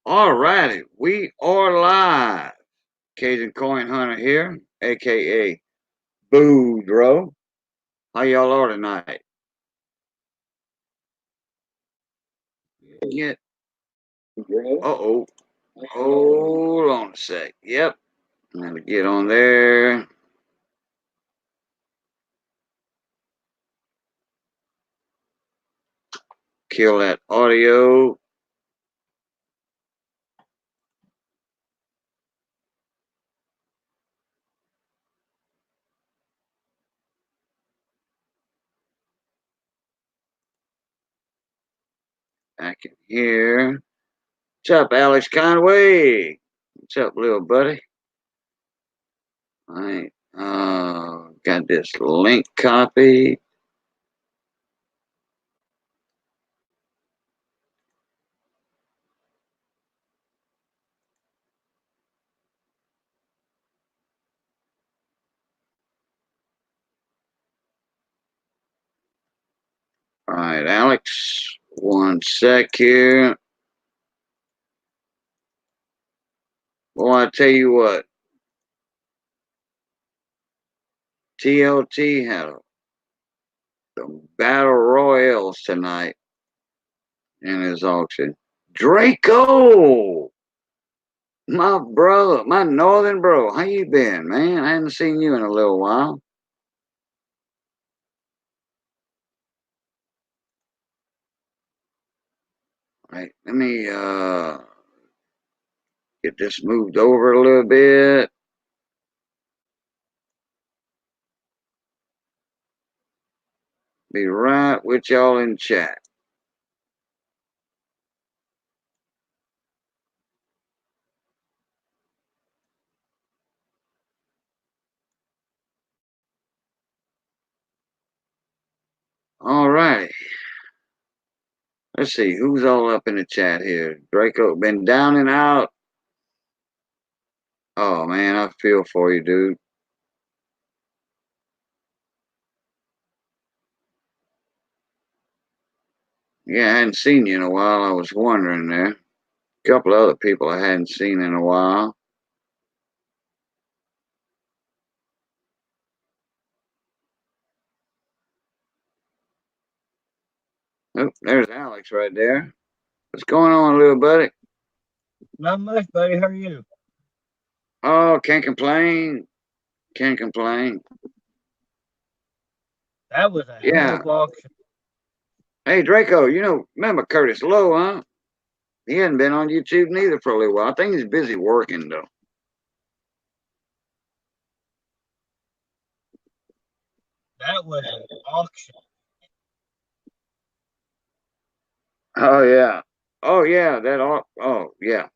All righty, we are live. Cajun Coin Hunter here, aka Boudreaux. How y'all are tonight? Get oh. Hold on a sec. Yep. I'm gonna get on there. Kill that audio. Back in here. What's up, Alex Conway? What's up, little buddy? All right. Got this link copy. All right, Alex. One sec here. Well, I tell you what. TLT had the battle royals tonight in his auction. Draco, my brother, my northern bro, how you been, man? I haven't seen you in a little while. All right, let me get this moved over a little bit. Be right with y'all in chat. All right. Let's see who's all up in the chat here. Draco been down and out. Oh man, I feel for you, dude. Yeah, I hadn't seen you in a while. I was wondering there. A couple other people I hadn't seen in a while. Oh, there's Alex right there. What's going on, little buddy? Not much, buddy. How are you? Oh, can't complain. Can't complain. That was a hell Yeah. of auction. Hey, Draco, remember Curtis Lowe, huh? He hadn't been on YouTube neither for a little while. I think he's busy working, though. That was an auction. Oh, yeah. Oh, yeah. Oh, yeah.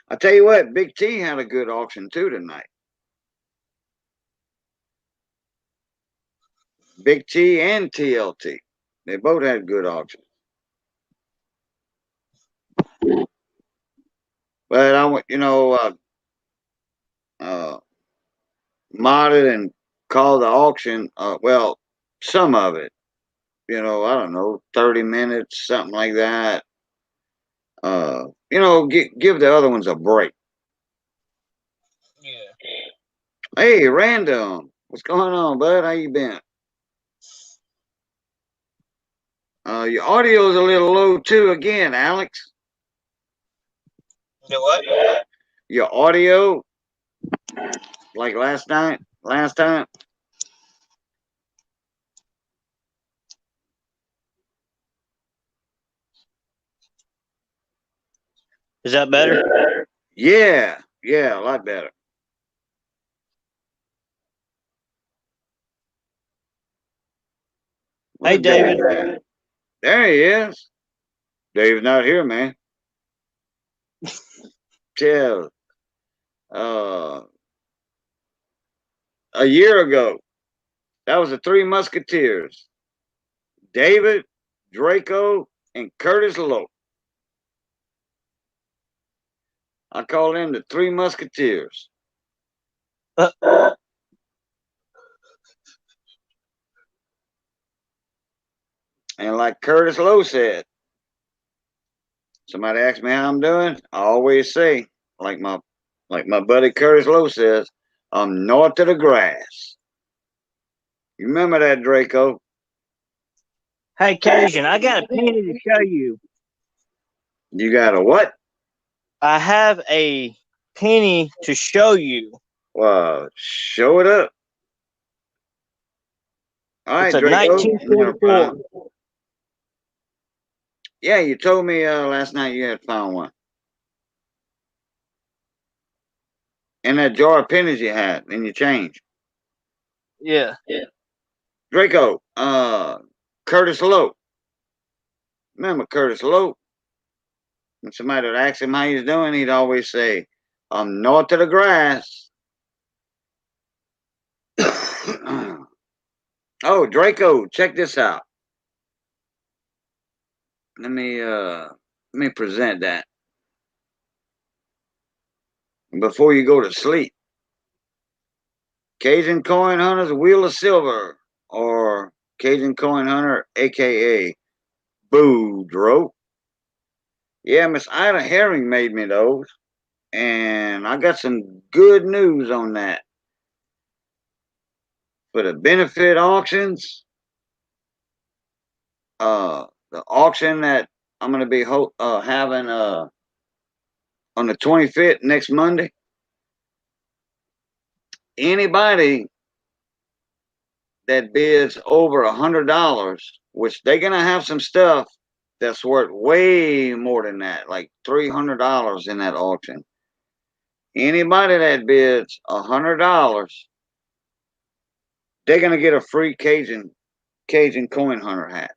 I tell you what, Big T had a good auction, too, tonight. Big T and TLT. They both had good auctions. But I want, modded and called the auction. Well, some of it, I don't know, 30 minutes, something like that. Give the other ones a break. Yeah. Hey, Random, what's going on, bud? How you been? Your audio's a little low too. Again, Alex. You know what? Your audio, like last time. Is that better? Yeah, a lot better. Hey, David. There he is. Dave's not here, man. Tell. Uh, a year ago, that was the Three Musketeers: David, Draco, and Curtis Lowe. I call them the Three Musketeers. And like Curtis Lowe said, Somebody asks me how I'm doing, I always say, like my buddy Curtis Lowe says, I'm north of the grass. You remember that, Draco? Hey, Cajun, I got a penny to show you. You got a what? I have a penny to show you. Well, show it up. All right, It's a Draco. 1944. Yeah, you told me last night you had found one. In that jar of pennies you had in your change. Yeah. Draco, Curtis Lowe. Remember Curtis Lowe? When somebody would ask him how he's doing, he'd always say, I'm north of the grass. Oh, Draco, check this out. Let me present that before you go to sleep. Cajun Coin Hunter's Wheel of Silver, or Cajun Coin Hunter, aka Boudreaux. Yeah, Miss Ida Herring made me those, and I got some good news on that. For the benefit auctions, the auction that I'm going to be having on the 25th, next Monday, anybody that bids over $100, which they're going to have some stuff that's worth way more than that, like $300 in that auction. Anybody that bids $100, they're going to get a free Cajun Coin Hunter hat.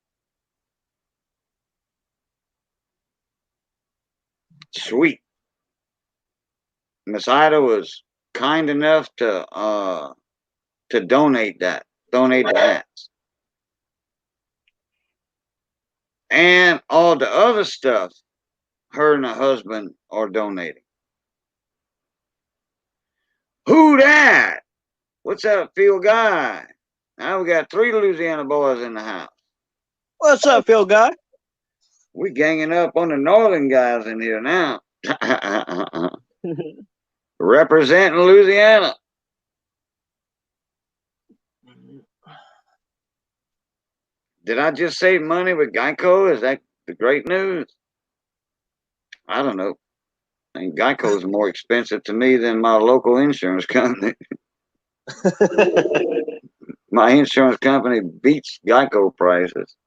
Sweet. Miss Ida was kind enough to donate the hats. And all the other stuff her and her husband are donating. Who that? What's up, Phil Guy? Now we got 3 Louisiana boys in the house. What's up, Phil Guy? We ganging up on the northern guys in here now. Representing Louisiana. Did I just save money with Geico? Is that the great news? I don't know. I think Geico is more expensive to me than my local insurance company. My insurance company beats Geico prices.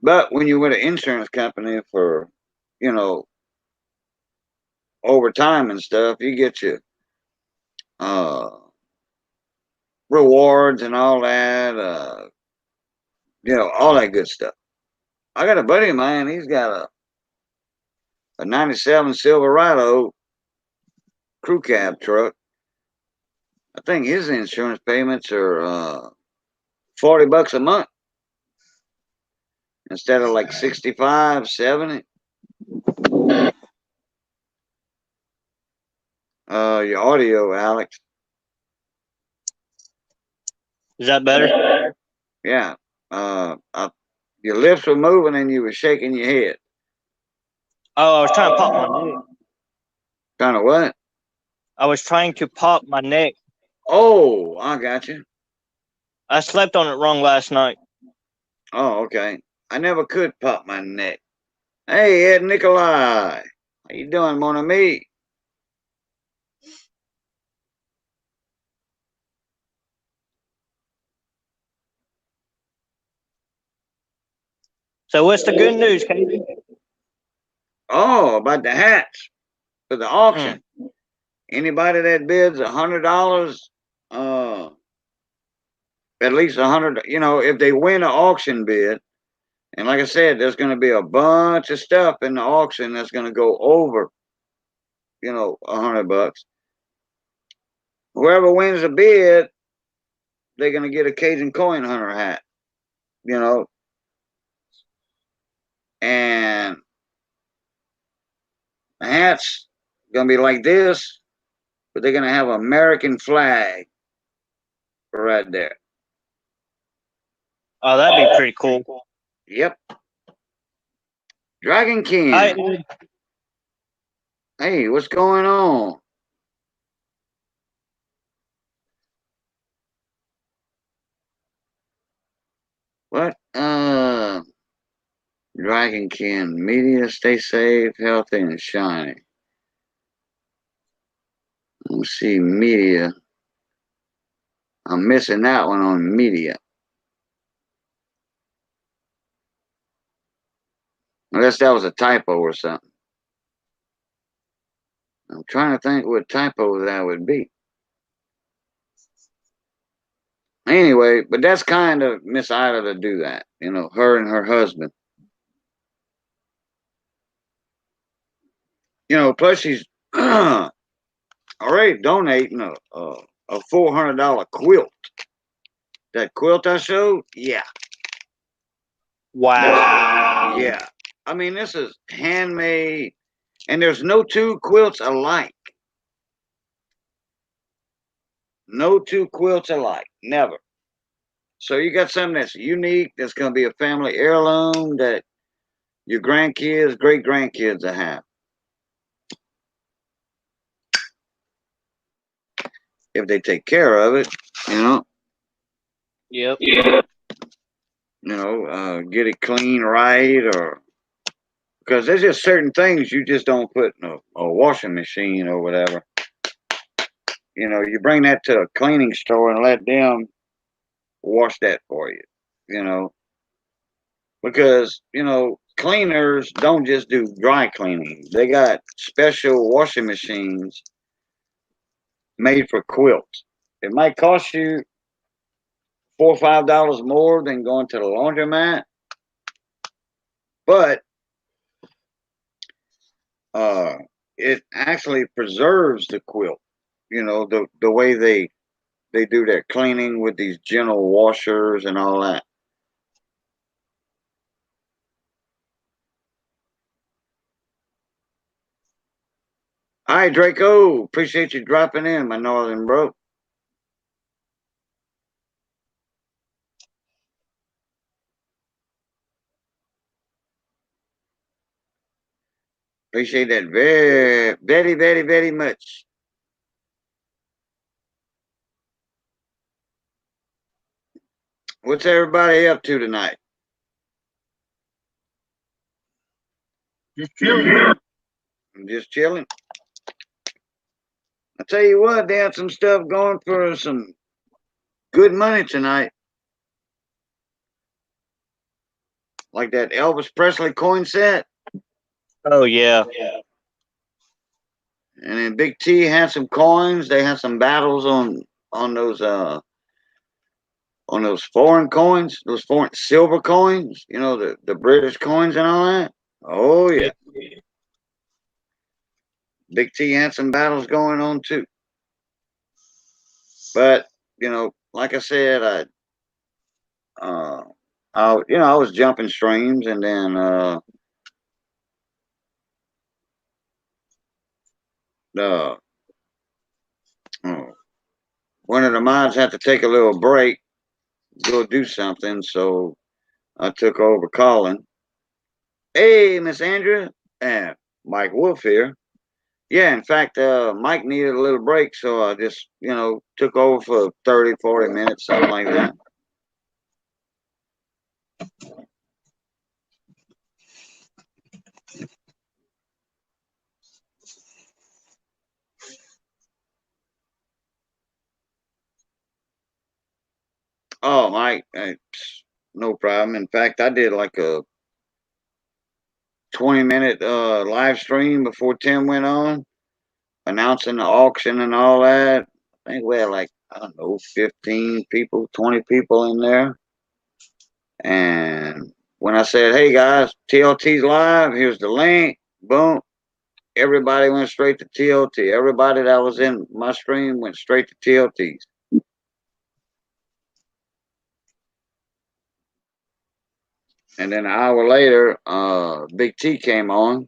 But when you're with an insurance company for, overtime and stuff, you get your rewards and all that, all that good stuff. I got a buddy of mine, he's got a 97 Silverado crew cab truck. I think his insurance payments are $40 a month instead of like 65, 70. Your audio, Alex. Is that better? Yeah. Your lips were moving and you were shaking your head. Oh, I was trying to pop my neck. Kind of what? I was trying to pop my neck. Oh, I got you. I slept on it wrong last night. Oh, okay. I never could pop my neck. Hey, Ed Nikolai. How you doing, mon ami? So what's the good news, Casey? Oh, about the hats for the auction. Anybody that bids $100, at least 100, if they win an auction bid, and like I said, there's going to be a bunch of stuff in the auction that's going to go over, $100. Whoever wins the bid, they're going to get a Cajun Coin Hunter hat, and the hat's going to be like this, but they're going to have an American flag right there. Oh, that'd be pretty cool. Yep. Dragon Hi, King. Hey, what's going on? What? Dragon King. Media, stay safe, healthy, and shiny. Let's see, media. I'm missing that one on media. Unless that was a typo or something. I'm trying to think what typo that would be. Anyway, but that's kind of Miss Ida to do that. You know, her and her husband. You know, plus she's already donating a $400 quilt. That quilt I showed, yeah, wow. yeah. I mean, this is handmade, and there's no two quilts alike. No two quilts alike, never. So you got something that's unique, that's going to be a family heirloom that your grandkids, great grandkids will have. If they take care of it, you know. Yep. Get it clean right, or because there's just certain things you just don't put in a washing machine or whatever. You know, you bring that to a cleaning store and let them wash that for you. You know, because cleaners don't just do dry cleaning. They got special washing machines made for quilts. It might cost you $4 or $5 more than going to the laundromat, but uh, it actually preserves the quilt. You know, the way they do their cleaning with these gentle washers and all that. All right, Draco, appreciate you dropping in, my northern bro. Appreciate that very, very, very, very much. What's everybody up to tonight? Just chilling. I'm just chilling. I tell you what, they had some stuff going for some good money tonight. Like that Elvis Presley coin set. Oh yeah. And then Big T had some coins. They had some battles on those foreign coins, those foreign silver coins, the British coins and all that. Oh yeah. Big T had some battles going on too. But, like I said, I was jumping streams, and then the one of the mods had to take a little break, go do something, so I took over calling. Hey, Miss Andrea, and Mike Wolf here. Yeah, in fact, Mike needed a little break, so I just, took over for 30, 40 minutes, something like that. Oh, Mike, no problem. In fact, I did like a 20-minute live stream before Tim went on, announcing the auction and all that. I think we had like, I don't know, 15 people, 20 people in there. And when I said, hey guys, TLT's live, here's the link, boom, everybody went straight to TLT. Everybody that was in my stream went straight to TLT's. And then an hour later, Big T came on.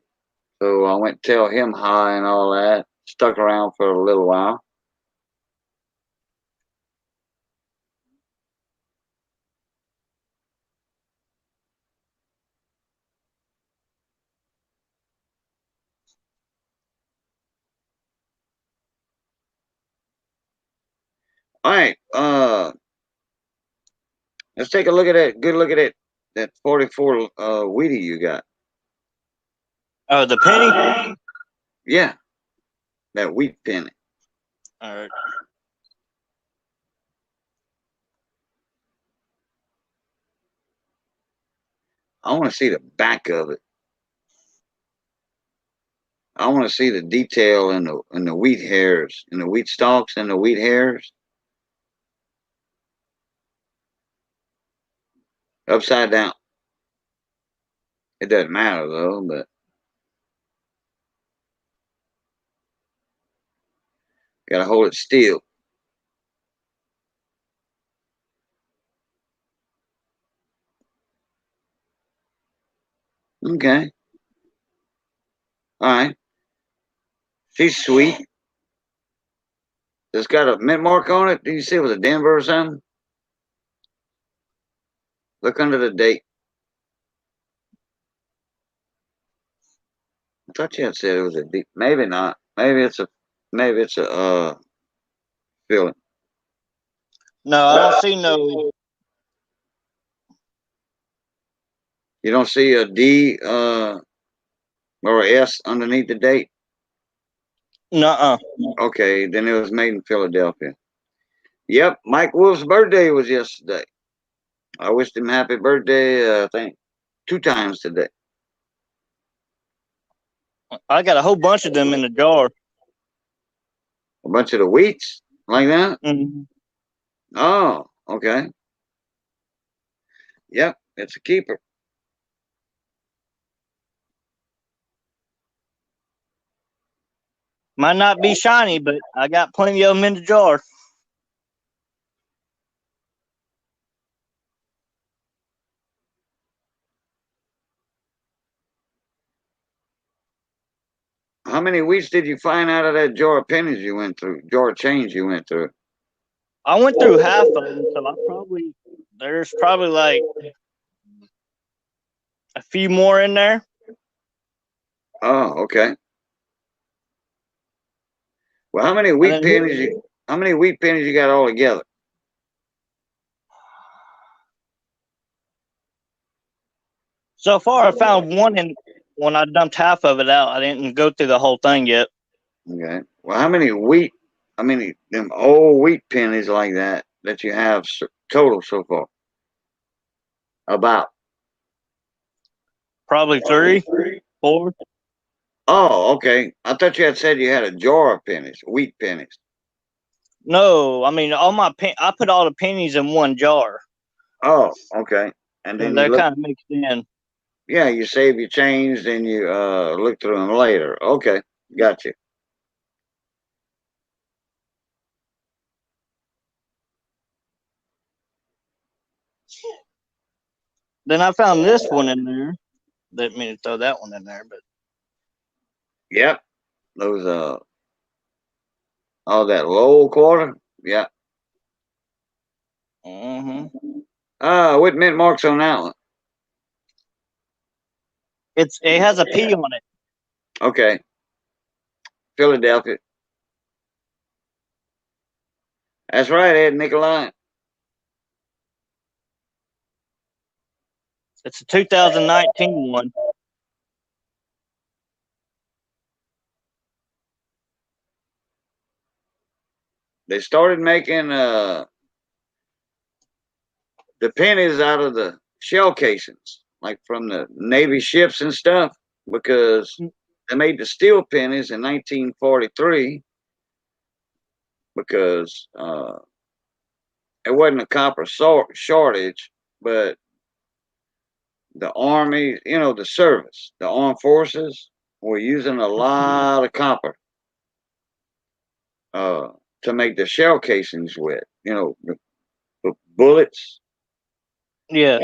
So I went to tell him hi and all that. Stuck around for a little while. All right. Let's take a look at that. Good look at it. That 44 Wheatie you got. Oh, the penny? Yeah. That wheat penny. All right. I want to see the back of it. I want to see the detail in the wheat hairs, in the wheat stalks and the wheat hairs. Upside down. It doesn't matter though, but gotta hold it still. Okay. All right. She's sweet. It's got a mint mark on it. Do you see it was a Denver or something? Look under the date. I thought you had said it was a deep. Maybe not. Maybe it's a filling. No, I don't see no. You don't see a D or a S underneath the date? Nuh-uh. Okay, then it was made in Philadelphia. Yep, Mike Wolf's birthday was yesterday. I wished him happy birthday, I think, 2 times today. I got a whole bunch of them in the jar. A bunch of the wheats like that? Mm-hmm. Oh, okay. Yep, it's a keeper. Might not be shiny, but I got plenty of them in the jar. How many wheats did you find out of that jar of pennies you went through? Jar of change you went through? I went through half of them, so there's probably like a few more in there. Oh, okay. Well, how many wheat pennies you got all together? So far, I found one, and when I dumped half of it out, I didn't go through the whole thing yet. Okay. Well, how many them old wheat pennies like that you have total so far? About. Probably 3, 4. Oh, okay. I thought you had said you had a jar of pennies, wheat pennies. No, I mean I put all the pennies in one jar. Oh, okay. And then They're kind of mixed in. yeah, you save your change, then you look through them later. Okay, got you. Then I found this one in there. Didn't mean to throw that one in there, but Yep. Those oh, that low quarter. Yeah. What mint marks on that one? it has a P on it. Okay. Philadelphia. That's right, Ed Nikolai. It's a 2019 one. They started making the pennies out of the shell casings, like from the Navy ships and stuff, because they made the steel pennies in 1943 because it wasn't a copper shortage, but the army, the service, the armed forces were using a lot of copper to make the shell casings with, the bullets. Yeah.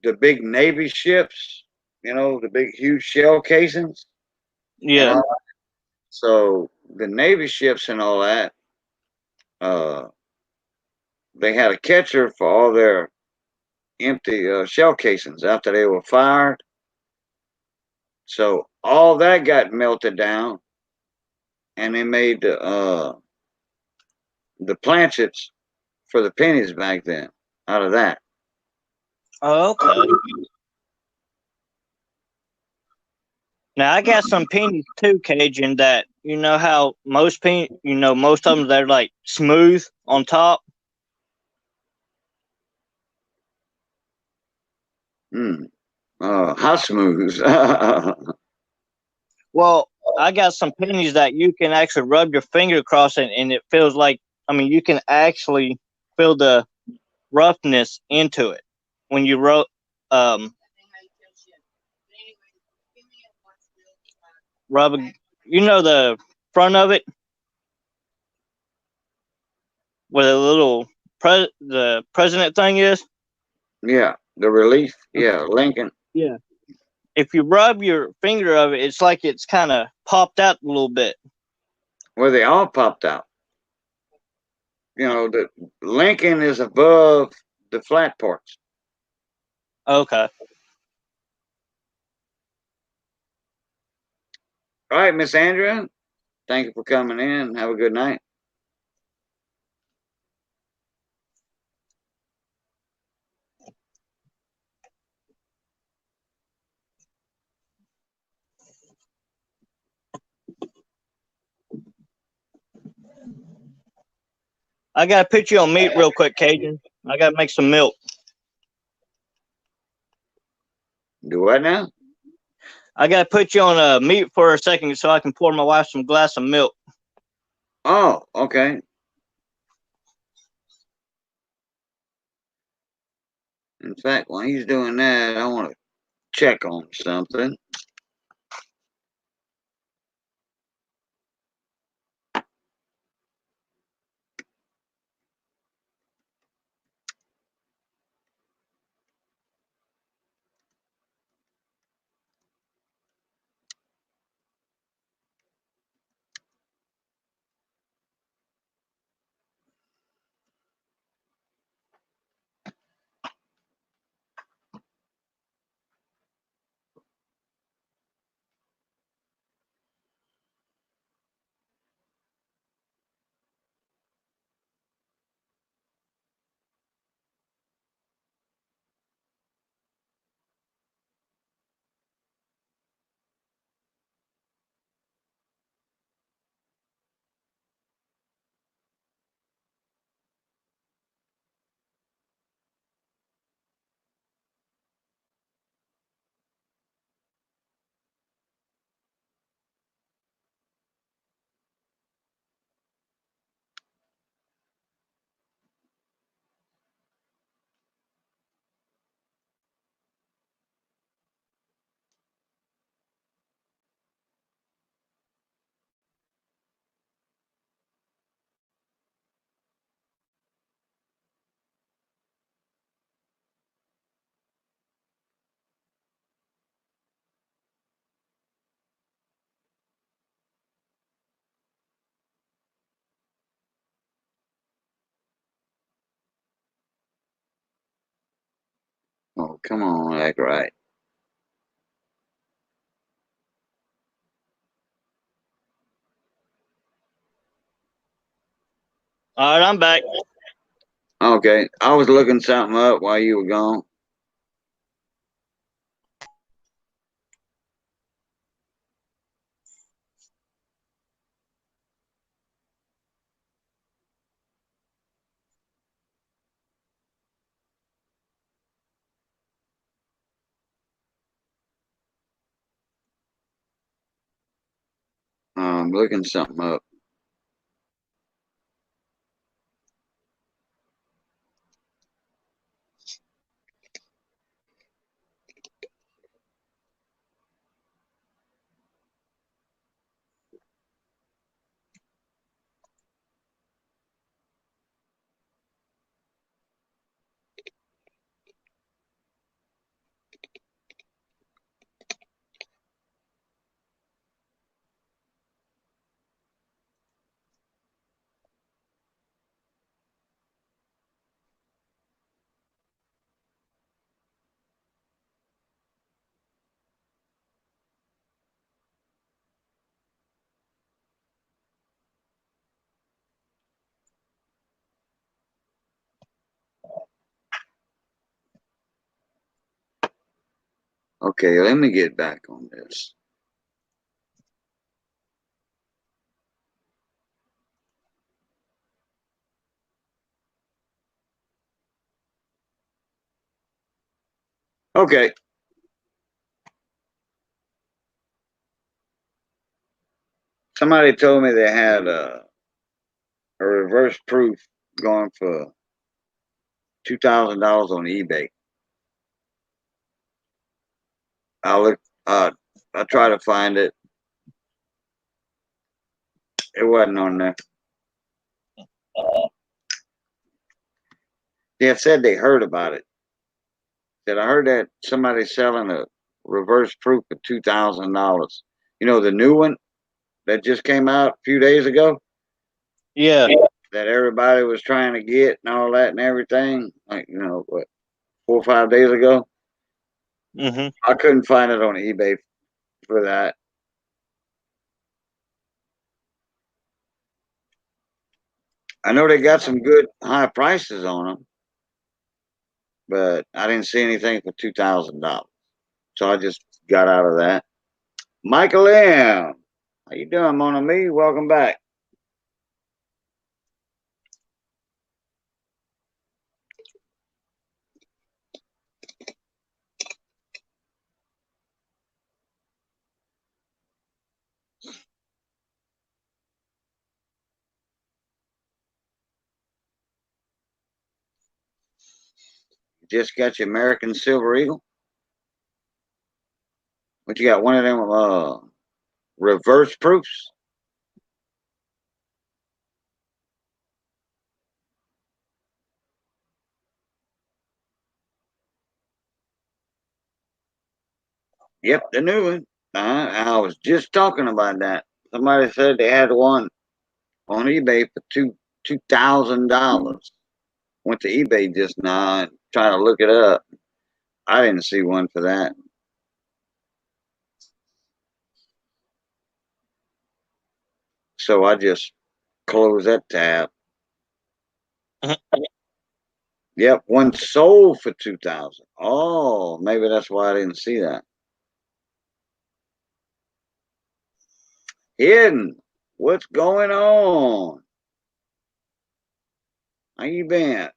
The big Navy ships, the big, huge shell casings. Yeah. So the Navy ships and all that, uh, they had a catcher for all their empty shell casings after they were fired. So all that got melted down, and they made the planchets for the pennies back then out of that. Oh, okay. Now I got some pennies too, Cajun. That you know how most most of them they're like smooth on top. How smooth? Well, I got some pennies that you can actually rub your finger across it, and it feels like you can actually feel the roughness into it when you rub. Rub. The front of it where the little the president thing is. Yeah, the relief. Yeah, Lincoln. Yeah. If you rub your finger of it, it's like it's kind of popped out a little bit. Well, they all popped out. The Lincoln is above the flat parts. Okay. All right, Miss Andrea. Thank you for coming in. Have a good night. I gotta put you on mute real quick, Cajun. I gotta make some milk. Do what now? I gotta put you on mute for a second so I can pour my wife some glass of milk. Oh, okay. In fact, while he's doing that, I want to check on something. Oh, come on, act right. All right, I'm back. Okay, I was looking something up while you were gone. I'm looking something up. Okay, let me get back on this. Okay. Somebody told me they had a reverse proof going for $2,000 on eBay. I look. I try to find it. It wasn't on there. They said they heard about it. Said I heard that somebody's selling a reverse proof for $2,000. You know the new one that just came out a few days ago. Yeah. That everybody was trying to get and all that and everything. Like what, 4 or 5 days ago. Mm-hmm. I couldn't find it on eBay for that. I know they got some good high prices on them, but I didn't see anything for $2,000. So I just got out of that. Michael M. How you doing, Mon Ami? Welcome back. Just got your American Silver Eagle. What you got? One of them reverse proofs? Yep, the new one. I was just talking about that. Somebody said they had one on eBay for $2,000. Went to eBay just now and trying to look it up. I didn't see one for that. So I just closed that tab. Yep, one sold for 2,000. Oh, maybe that's why I didn't see that. Hidden, what's going on? How you been?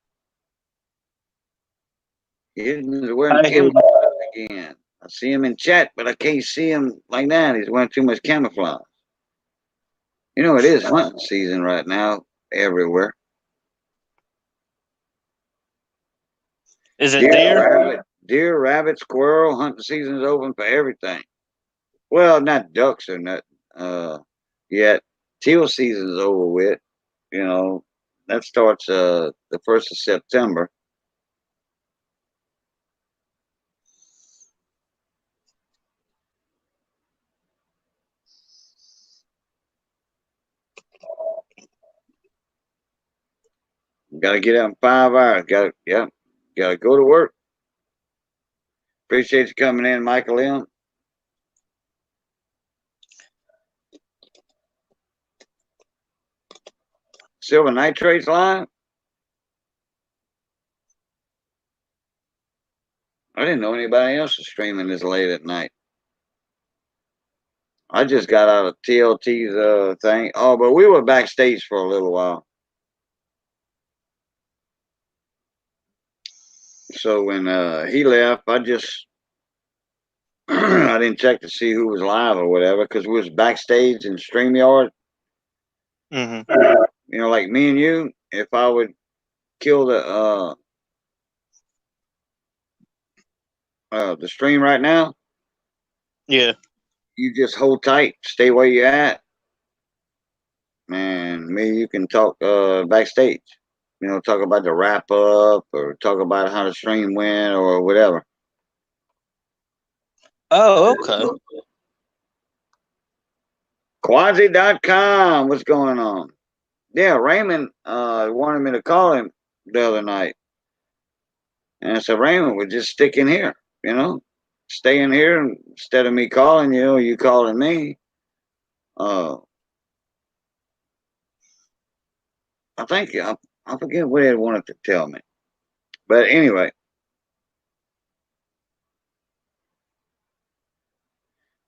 Hidden is wearing I hear. camouflage again. I see him in chat, but I can't see him like that. He's wearing too much camouflage. It is hunting season right now everywhere. Is it deer? Rabbit, squirrel. Hunting season is open for everything. Well, not ducks or not yet. Teal season is over with. That starts the 1st of September. Got to get out in 5 hours. Got to go to work. Appreciate you coming in, Michael M. Silver Nitrates live. I didn't know anybody else was streaming this late at night. I just got out of TLT's thing. Oh, but we were backstage for a little while. So when he left, I just I didn't check to see who was live or whatever because we was backstage in StreamYard. Mm-hmm. Like me and you, if I would kill the stream right now, Yeah. you just hold tight, stay where you at, and me, you can talk backstage. Talk about the wrap up or talk about how the stream went or whatever. Oh, okay. Quasi.com, what's going on? Yeah, Raymond wanted me to call him the other night. And I said, Raymond, we're just sticking here, stay in here instead of me calling you or you calling me. I think I forget what they wanted to tell me. But anyway,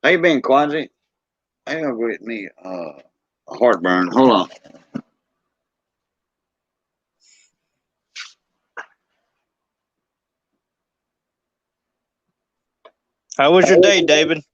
How you been, Quadri? I gotta go get me a heartburn. Hold on. How was your day, David?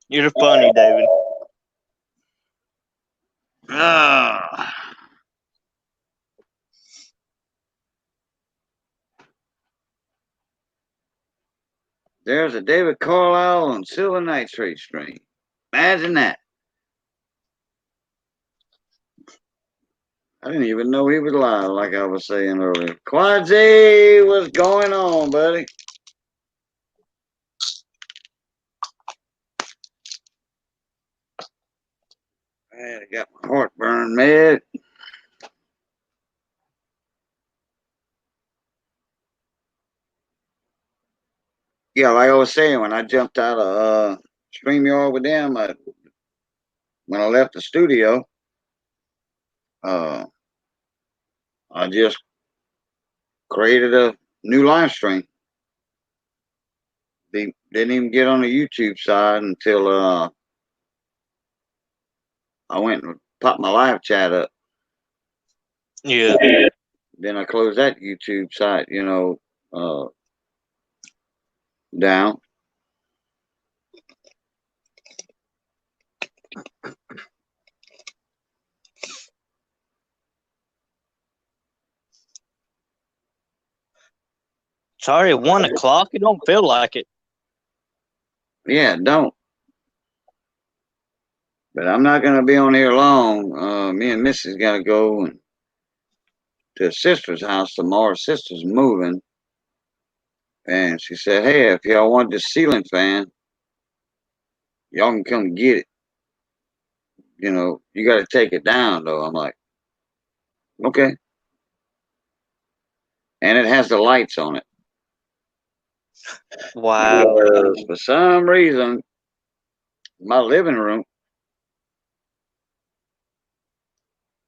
You're funny, David. Ah. There's a David Carlisle on Silver Nitrate stream. Imagine that. I didn't even know he was live, like I was saying earlier. Quadzi, what's going on, buddy? I got my heartburn med. Yeah, like I was saying, when I jumped out of StreamYard with them, when I left the studio, I just created a new live stream. They didn't even get on the YouTube side until I went and popped my live chat up. Yeah. Then I closed that YouTube site, down. Sorry, 1 o'clock. It don't feel like it. Yeah, don't. But I'm not gonna be on here long. Me and Mrs. gotta go to sister's house tomorrow. Sister's moving, and she said, "Hey, if y'all want this ceiling fan, y'all can come get it. You got to take it down though." I'm like, "Okay," and it has the lights on it. Wow. Because for some reason, my living room,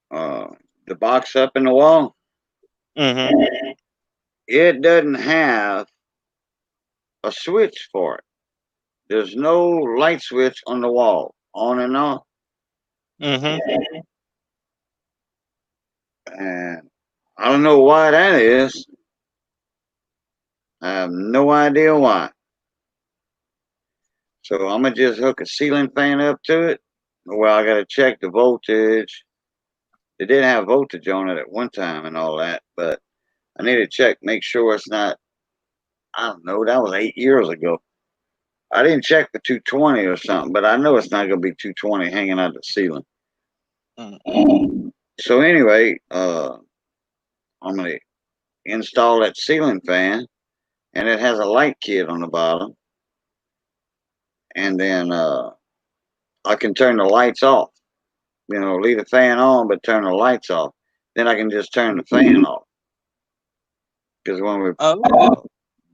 the box up in the wall, Mm-hmm. it doesn't have a switch for it. There's no light switch on the wall, on and off. Mm-hmm. And I don't know why that is. I have no idea why. So I'm gonna just hook a ceiling fan up to it. Well, I gotta check the voltage. They did have voltage on it at one time and all that, but I need to check, make sure it's not. I don't know. That was 8 years ago. I didn't check for 220 or something, but I know it's not gonna be 220 hanging out the ceiling. Mm-hmm. So anyway, I'm gonna install that ceiling fan, and it has a light kit on the bottom, and then I can turn the lights off. Leave the fan on, but turn the lights off. Then I can just turn the fan off. Because when we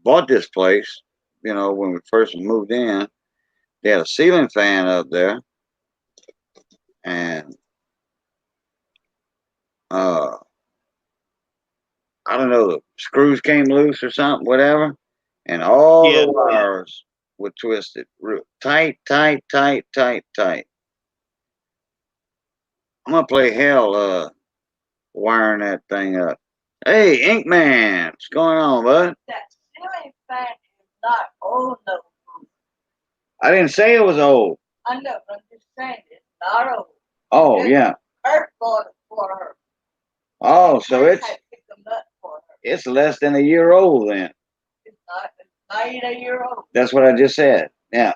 bought this place, when we first moved in, they had a ceiling fan up there, and I don't know, the screws came loose or something, whatever, and all the wires were twisted real tight, tight, tight, tight, tight. I'm gonna play hell wiring that thing up. Hey, Ink Man, what's going on, bud? That ceiling fan is not old no more. I didn't say it was old. I know, but I'm just saying it's not old. Oh, yeah. Kurt bought it for her. Oh, so Kurt it's had picked them up for her. it's less than a year old then. It's not even a year old. That's what I just said. Yeah.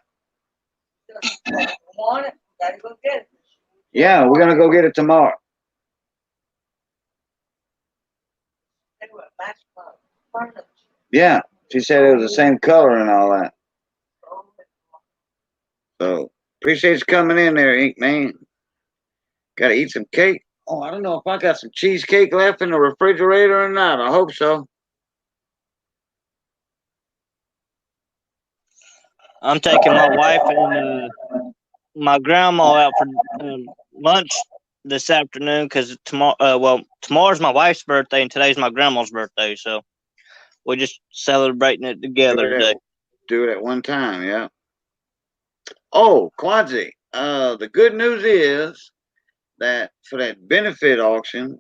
So if you want it, you gotta go get it. Yeah, we're gonna go get it tomorrow. They were match furniture. Yeah. She said it was the same color and all that. So appreciate you coming in there, Ink Man. Gotta eat some cake. Oh, I don't know if I got some cheesecake left in the refrigerator or not. I hope so. I'm taking my wife and my grandma out for lunch this afternoon because tomorrow's my wife's birthday and today's my grandma's birthday, so we're just celebrating it together today. Do it at one time, yeah. Oh, Quadzi, the good news is that for that benefit auction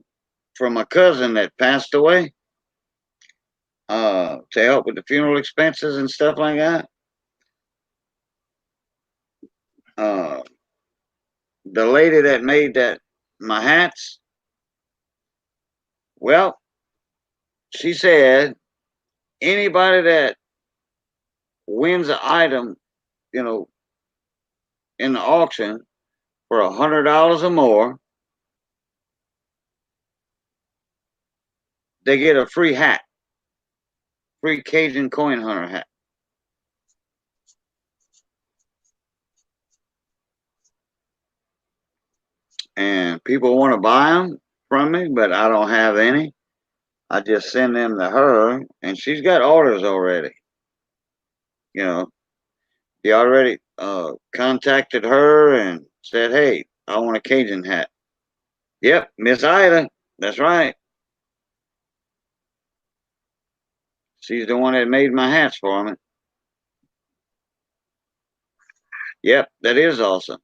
for my cousin that passed away, to help with the funeral expenses and stuff like that, the lady that made my hats, well, she said anybody that wins an item, you know, in the auction for $100 or more, they get a free hat, free Cajun coin hunter hat. And people want to buy them from me, but I don't have any. I just send them to her, and she's got orders already. You know, he already contacted her and said, "Hey, I want a Cajun hat." Yep, Miss Ida, that's right. She's the one that made my hats for me. Yep, that is awesome.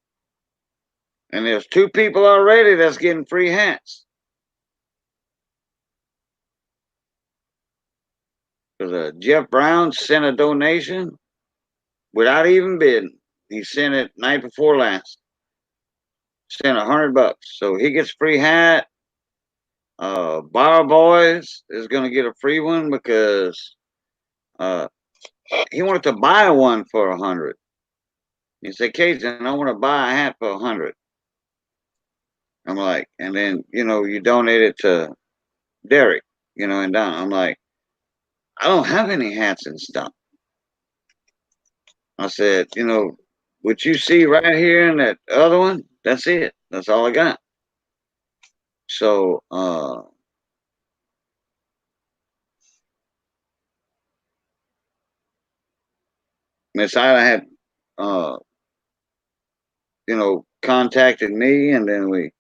And there's 2 people already that's getting free hats. Because Jeff Brown sent a donation without even bidding. He sent it night before last. Sent $100, so he gets free hat. Bar Boys is gonna get a free one because he wanted to buy one for 100. He said, "Cajun, I want to buy a hat for 100." I'm like, and then you donate it to Derek, and Don. I'm like, I don't have any hats in stock. I said, what you see right here in that other one, that's it. That's all I got. So, Miss Ida had, contacted me, and then we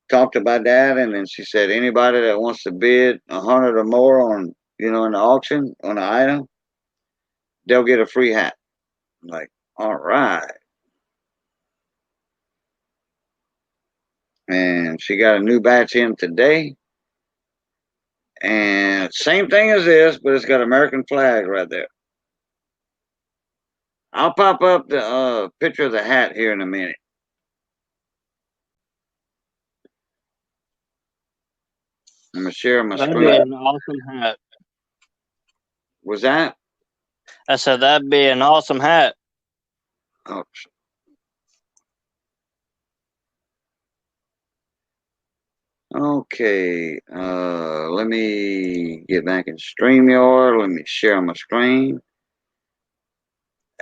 talked about that, and then she said anybody that wants to bid 100 or more on, in the auction on the item, they'll get a free hat. I'm like, all right. And she got a new batch in today. And same thing as this, but it's got American flag right there. I'll pop up the picture of the hat here in a minute. I'm gonna share my That'd screen. be an awesome hat. Was that? I said that'd be an awesome hat. Oh. Okay, let me get back in StreamYard. Let me share my screen.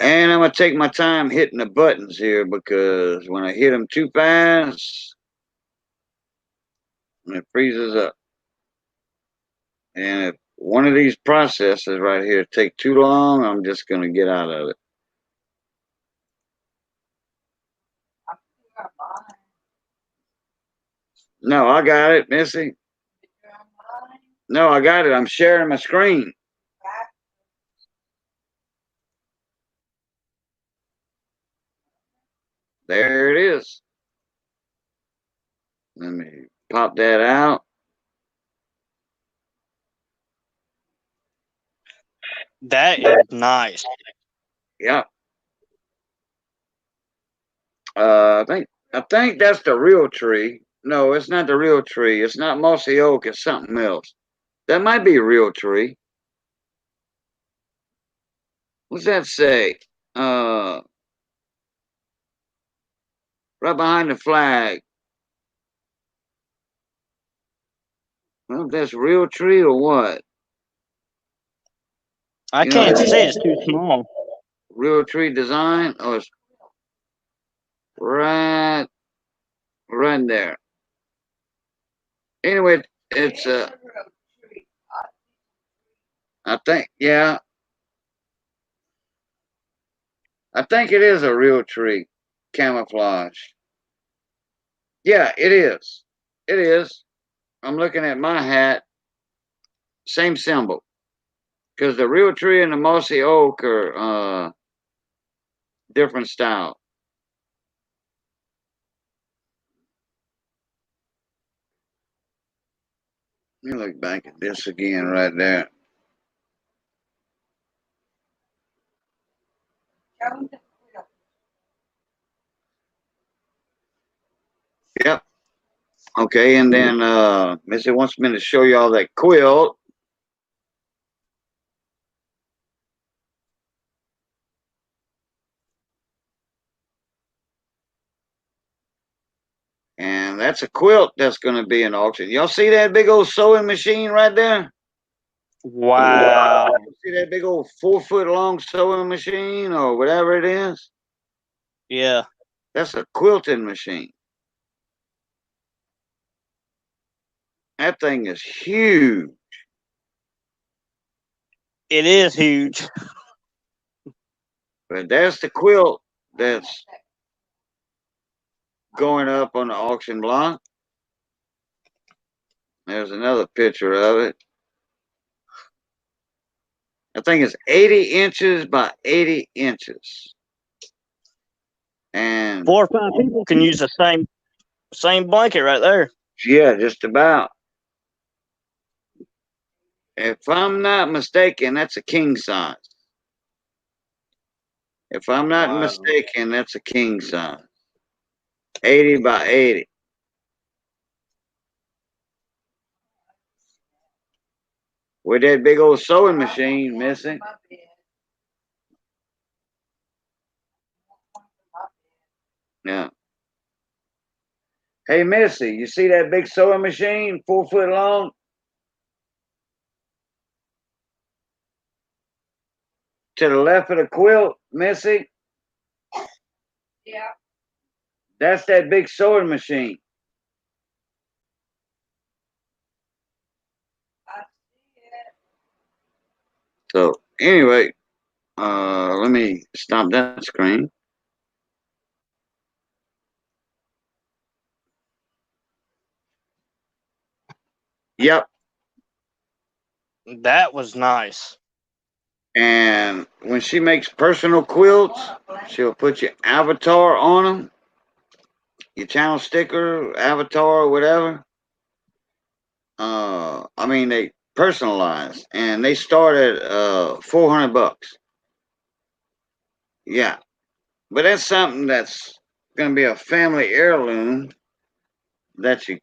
And I'm going to take my time hitting the buttons here because when I hit them too fast, it freezes up. And if one of these processes right here take too long, I'm just going to get out of it. No, I got it, Missy. No, I got it. I'm sharing my screen. There it is. Let me pop that out. That is nice. Yeah. I think I think that's the real tree. No, it's not the real tree. It's not mossy oak. It's something else. That might be a real tree. What's that say? Right behind the flag. Well, that's real tree or what? I can't see. It's too small. Real tree design? Oh, it's right there. Anyway, it's I think, yeah, I think it is a real tree, camouflage. Yeah, it is. It is. I'm looking at my hat. Same symbol. Because the real tree and the mossy oak are different style. Let me look back at this again right there. Yep. Okay, and then Missy wants me to show you all that quilt. And that's a quilt that's going to be an auction. Y'all see that big old sewing machine right there? Wow. See that big old 4-foot long sewing machine or whatever it is? Yeah. That's a quilting machine. That thing is huge. It is huge. But that's the quilt that's going up on the auction block. There's another picture of it. I think it's 80 inches by 80 inches. And 4 or 5 people can use the same blanket right there. yeah, just about. If I'm not mistaken, that's a king size. If I'm not mistaken, that's a king size. 80 by 80. With that big old sewing machine missing. Yeah. Hey, Missy, you see that big sewing machine, 4 foot long? To the left of the quilt, Missy? Yeah. That's that big sewing machine. I see it. So anyway, let me stop that screen. Yep. That was nice. And when she makes personal quilts, she'll put your avatar on them, your channel sticker, avatar, whatever. I mean, they personalized, and they start at $400. Yeah, but that's something that's going to be a family heirloom that your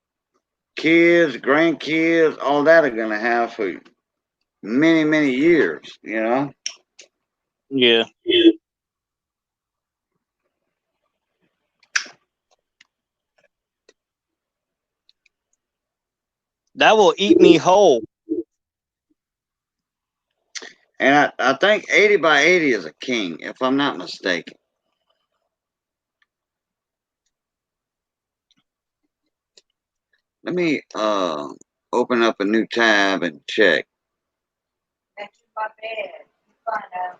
kids, grandkids, all that are going to have for many, many years, you know? Yeah. That will eat me whole. And I think 80 by 80 is a king, if I'm not mistaken. Let me open up a new tab and check. That's in my bed. You find out.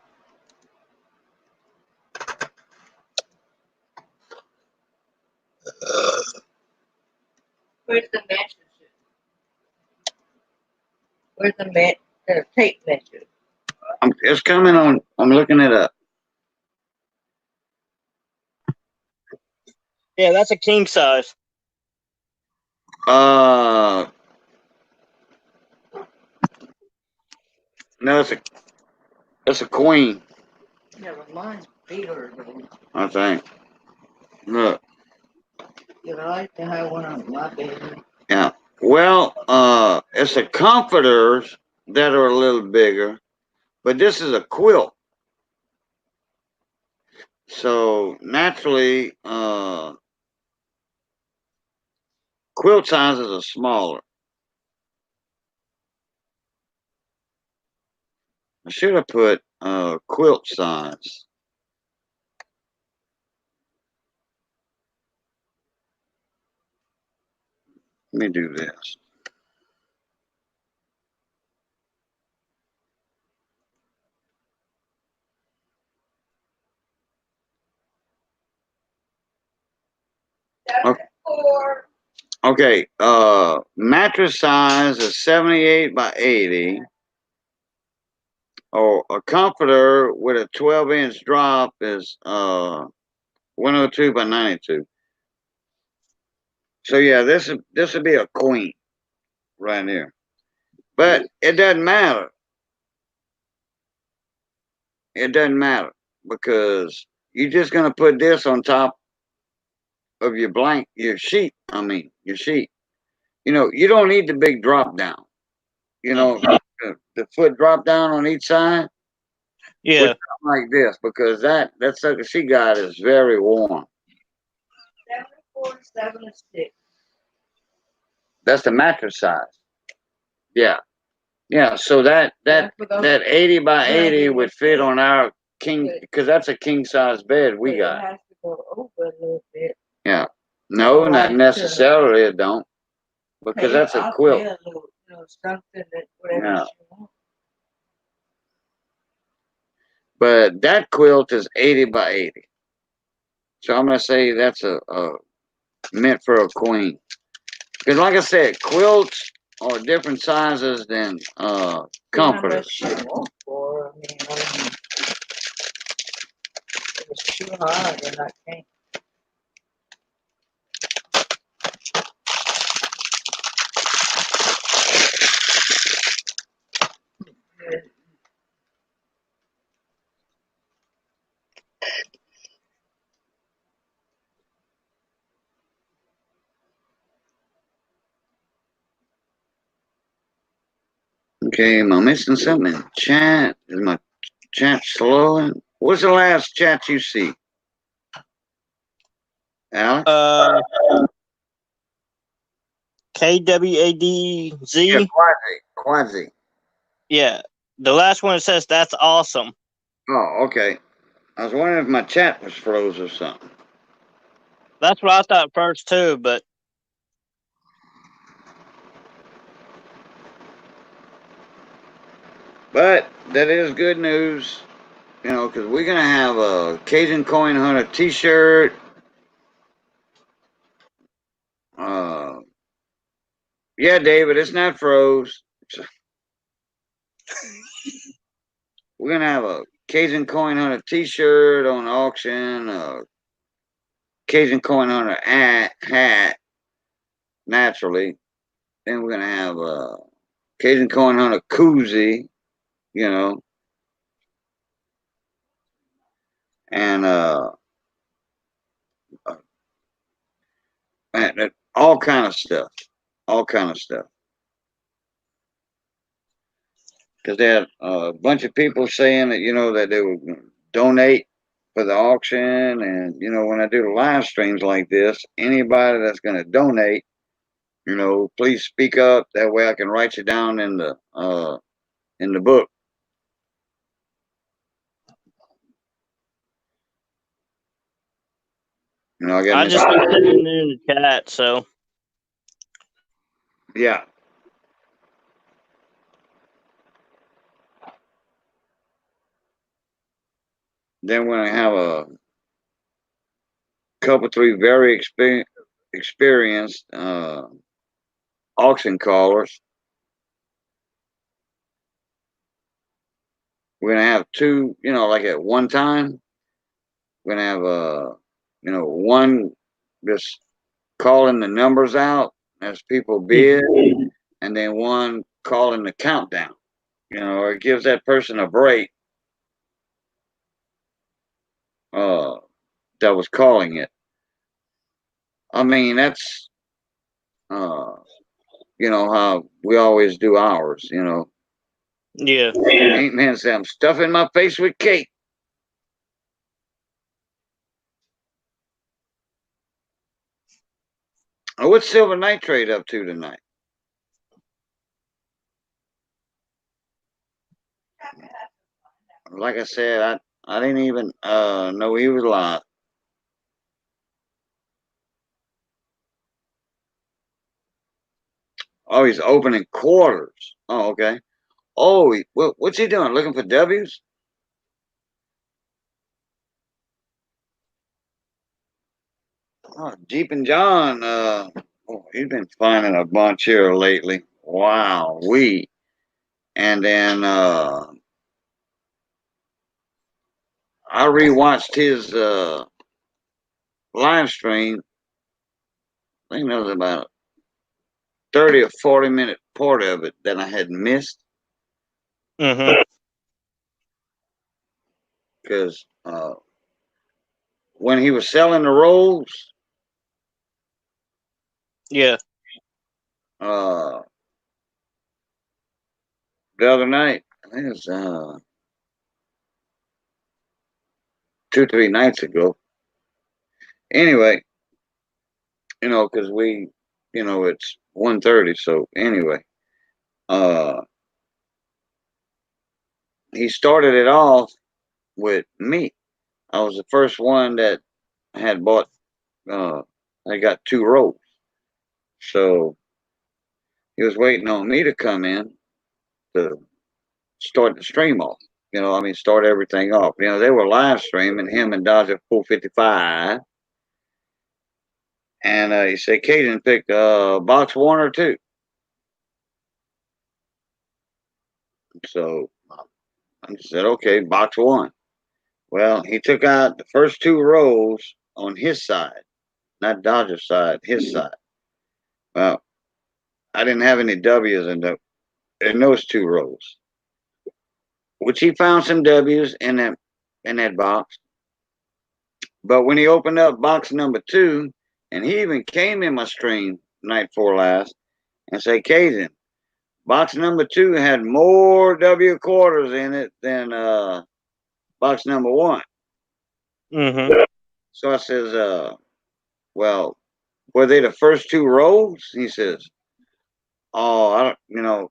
Where's the matches? Where's the tape measure? It's coming on. I'm looking it up. Yeah, that's a king size. No, it's a queen, Yeah, but mine's bigger than. I think. Look. You know, I like to have one on my bed. Yeah. Well, it's the comforters that are a little bigger, but this is a quilt. So naturally, quilt sizes are smaller. I should have put quilt size. Let me do this. Okay. Okay, mattress size is 78 by 80. Oh, a comforter with a 12-inch drop is 102 by 92. So yeah, this would be a queen right here. But it doesn't matter. It doesn't matter because you're just gonna put this on top of your sheet. I mean, your sheet. You know, you don't need the big drop down. You know, the foot drop down on each side. Yeah. Like this because that sucker she got is very warm. 74, 76. That's the mattress size. Yeah, yeah. So that 80 by 80 would fit on our king because that's a king size bed we got. It has to go over a little bit. Yeah. No, not necessarily. It don't because that's a quilt. A little, you know, something that whatever Yeah. you want. But that quilt is 80 by 80. So I'm gonna say that's a meant for a queen. Because like I said, quilts are different sizes than comforters. For, I mean, if it's too hard, then I can't. Okay, am I missing something in chat? Is my chat slowing? What's the last chat you see? Alex? KWADZ. Yeah, Quadzy. Yeah. The last one says that's awesome. Oh, okay. I was wondering if my chat was froze or something. That's what I thought first too, but that is good news, you know, because we're gonna have a Cajun Coin Hunter T-shirt. Yeah, David, it's not froze. We're gonna have a Cajun Coin Hunter T-shirt on auction. Cajun Coin Hunter hat, naturally. Then we're gonna have a Cajun Coin Hunter koozie, you know, and all kind of stuff, Because they had a bunch of people saying that that they would donate for the auction, and when I do the live streams like this, anybody that's going to donate, please speak up. That way, I can write you down in the book. I just been sitting in the chat, so yeah. Then when I have a couple, three very experienced auction callers, we're gonna have two, like at one time. We're gonna have one just calling the numbers out as people bid, and then one calling the countdown. It gives that person a break. That was calling it. I mean, that's, how we always do ours, Yeah. Ink Man said, I'm stuffing my face with cake. What's Silver Nitrate up to tonight? Like I said, I didn't even know he was live. Oh, he's opening quarters. Oh, okay. Oh, what's he doing? Looking for W's? Oh, Jeep and John, he's been finding a bunch here lately. Wow, and then I rewatched his live stream. I think there was about 30 or 40-minute part of it that I had missed because when he was selling the rolls, Yeah. the other night, I think it was 2-3 nights ago. Anyway, because it's 1:30. So anyway, he started it off with me. I was the first one that had bought. I got 2 rolls, so he was waiting on me to come in to start the stream off. Start everything off. They were live streaming him and Dodger 455, and he said, "Caden, pick box 1 or 2." So I said, "Okay, box 1." Well, he took out the first 2 rows on his side, not Dodger's side, his side. Well, I didn't have any W's in those 2 rows, which he found some W's in that box. But when he opened up box number 2, and he even came in my stream night before last and said, "Caden, box number 2 had more W quarters in it than box number 1." So I says, "Well, were they the first 2 rows?" He says, "Oh, I don't,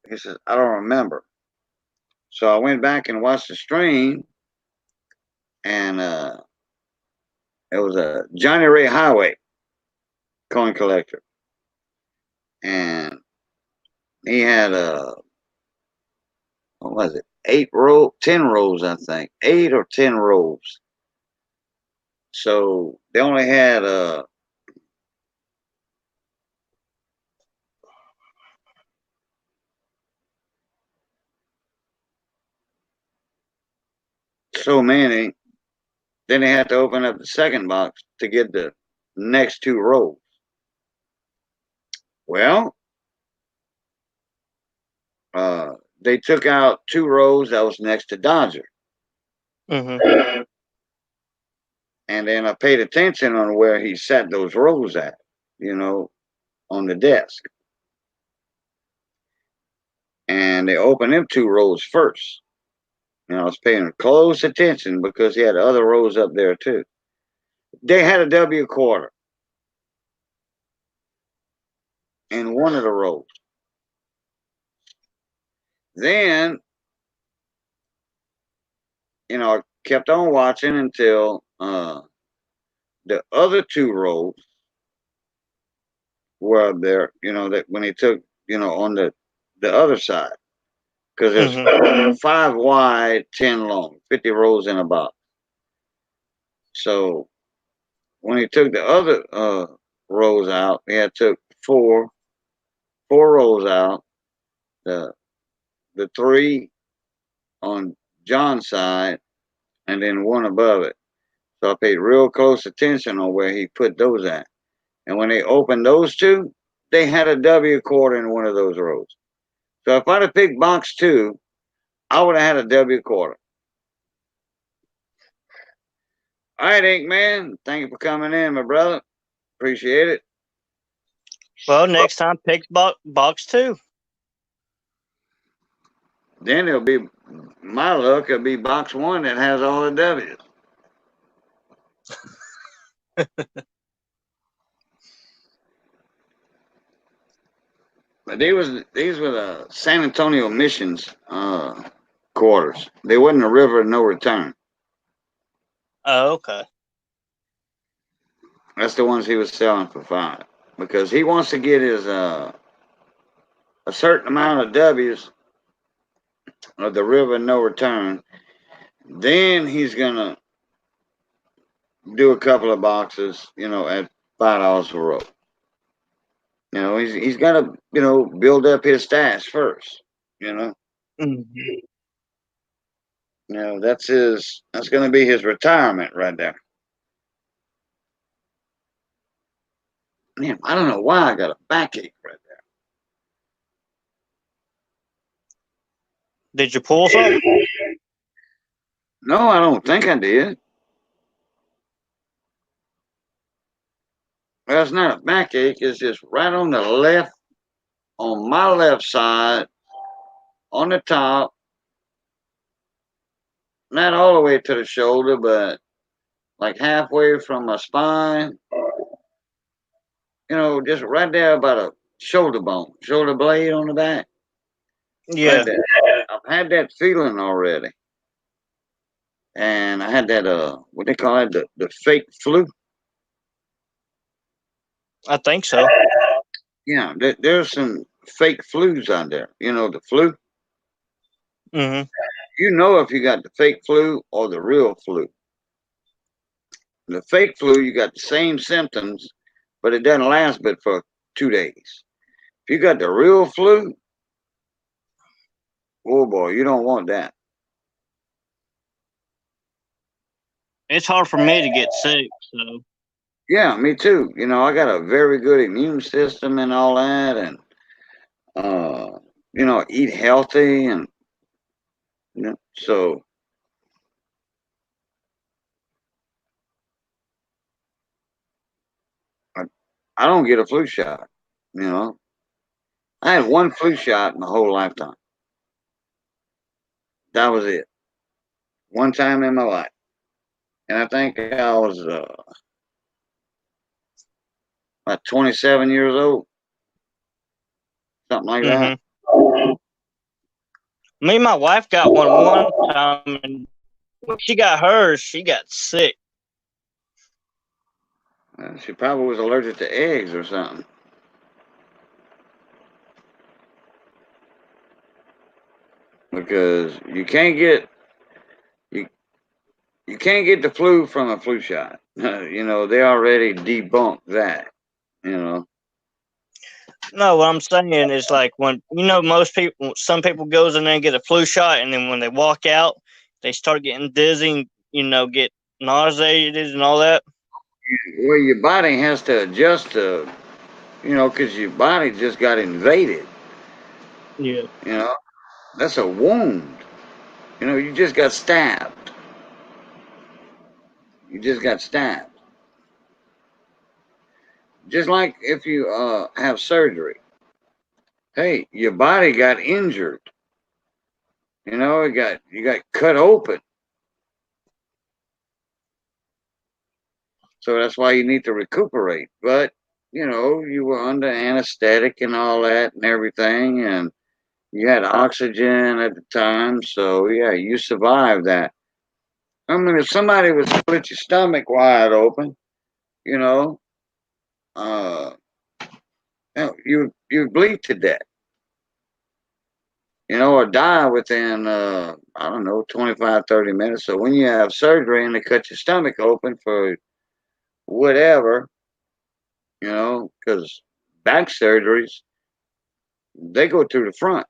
he says, I don't remember." So I went back and watched the stream, and it was a Johnny Ray Highway coin collector, and he had what was it, 10 rows, I think, 8 or 10 rows. So they only had so many. Then they had to open up the second box to get the next 2 rows. Well, they took out 2 rows that was next to Dodger. And then I paid attention on where he set those rows at, on the desk. And they opened them 2 rows first. I was paying close attention because he had other rows up there too. They had a W quarter in one of the rows. Then, I kept on watching until the other 2 rows were up there, that when he took, on the other side. Because there's 5 wide, 10 long, 50 rows in a box. So when he took the other rows out, he had took four rows out, the 3 on John's side, and then 1 above it. So I paid real close attention on where he put those at. And when they opened those 2, they had a W quarter in one of those rows. So if I'd have picked box 2, I would have had a W quarter. All right, Ink Man. Thank you for coming in, my brother. Appreciate it. Well, next time pick box 2. Then it'll be my luck. It'll be box 1 that has all the W's. But these were the San Antonio missions quarters. They wasn't a river of no return. Oh, okay. That's the ones he was selling for $5 because he wants to get his a certain amount of W's of the river of no return. Then he's gonna do a couple of boxes, at $5 a row. He's got to build up his stash first. Mm-hmm. That's going to be his retirement right there. Man, I don't know why I got a backache right there. Did you pull something? No, I don't think I did. Well, it's not a backache. It's just right on the left, on my left side, on the top. Not all the way to the shoulder, but like halfway from my spine. Just right there about a shoulder bone, shoulder blade on the back. Yeah. Right there. I've had that feeling already. And I had that, what they call it, the fake flu. I think so. Yeah, there's some fake flus out there. The flu. Mm-hmm. If you got the fake flu or the real flu. The fake flu, you got the same symptoms, but it doesn't last but for 2 days. If you got the real flu, oh boy, you don't want that. It's hard for me to get sick, so. Yeah, me too. I got a very good immune system and all that, and eat healthy, and so I don't get a flu shot. I had one flu shot in my whole lifetime. That was it. One time in my life, and I think I was about 27 years old, something like that. Me and my wife got one time, and when she got hers, she got sick. She probably was allergic to eggs or something. Because you can't get the flu from a flu shot. They already debunked that. No, what I'm saying is like when some people goes in there and get a flu shot, and then when they walk out, they start getting dizzy, get nauseated and all that. Well, your body has to adjust to, because your body just got invaded. Yeah. That's a wound. You just got stabbed. You just got stabbed. Just like if you have surgery. Hey, your body got injured. You got cut open. So that's why you need to recuperate. But, you were under anesthetic and all that and everything, and you had oxygen at the time. So, yeah, you survived that. I mean, if somebody would split your stomach wide open, you know, uh, you bleed to death, or die within, I don't know, 25, 30 minutes. So when you have surgery and they cut your stomach open for whatever, because back surgeries, they go through the front.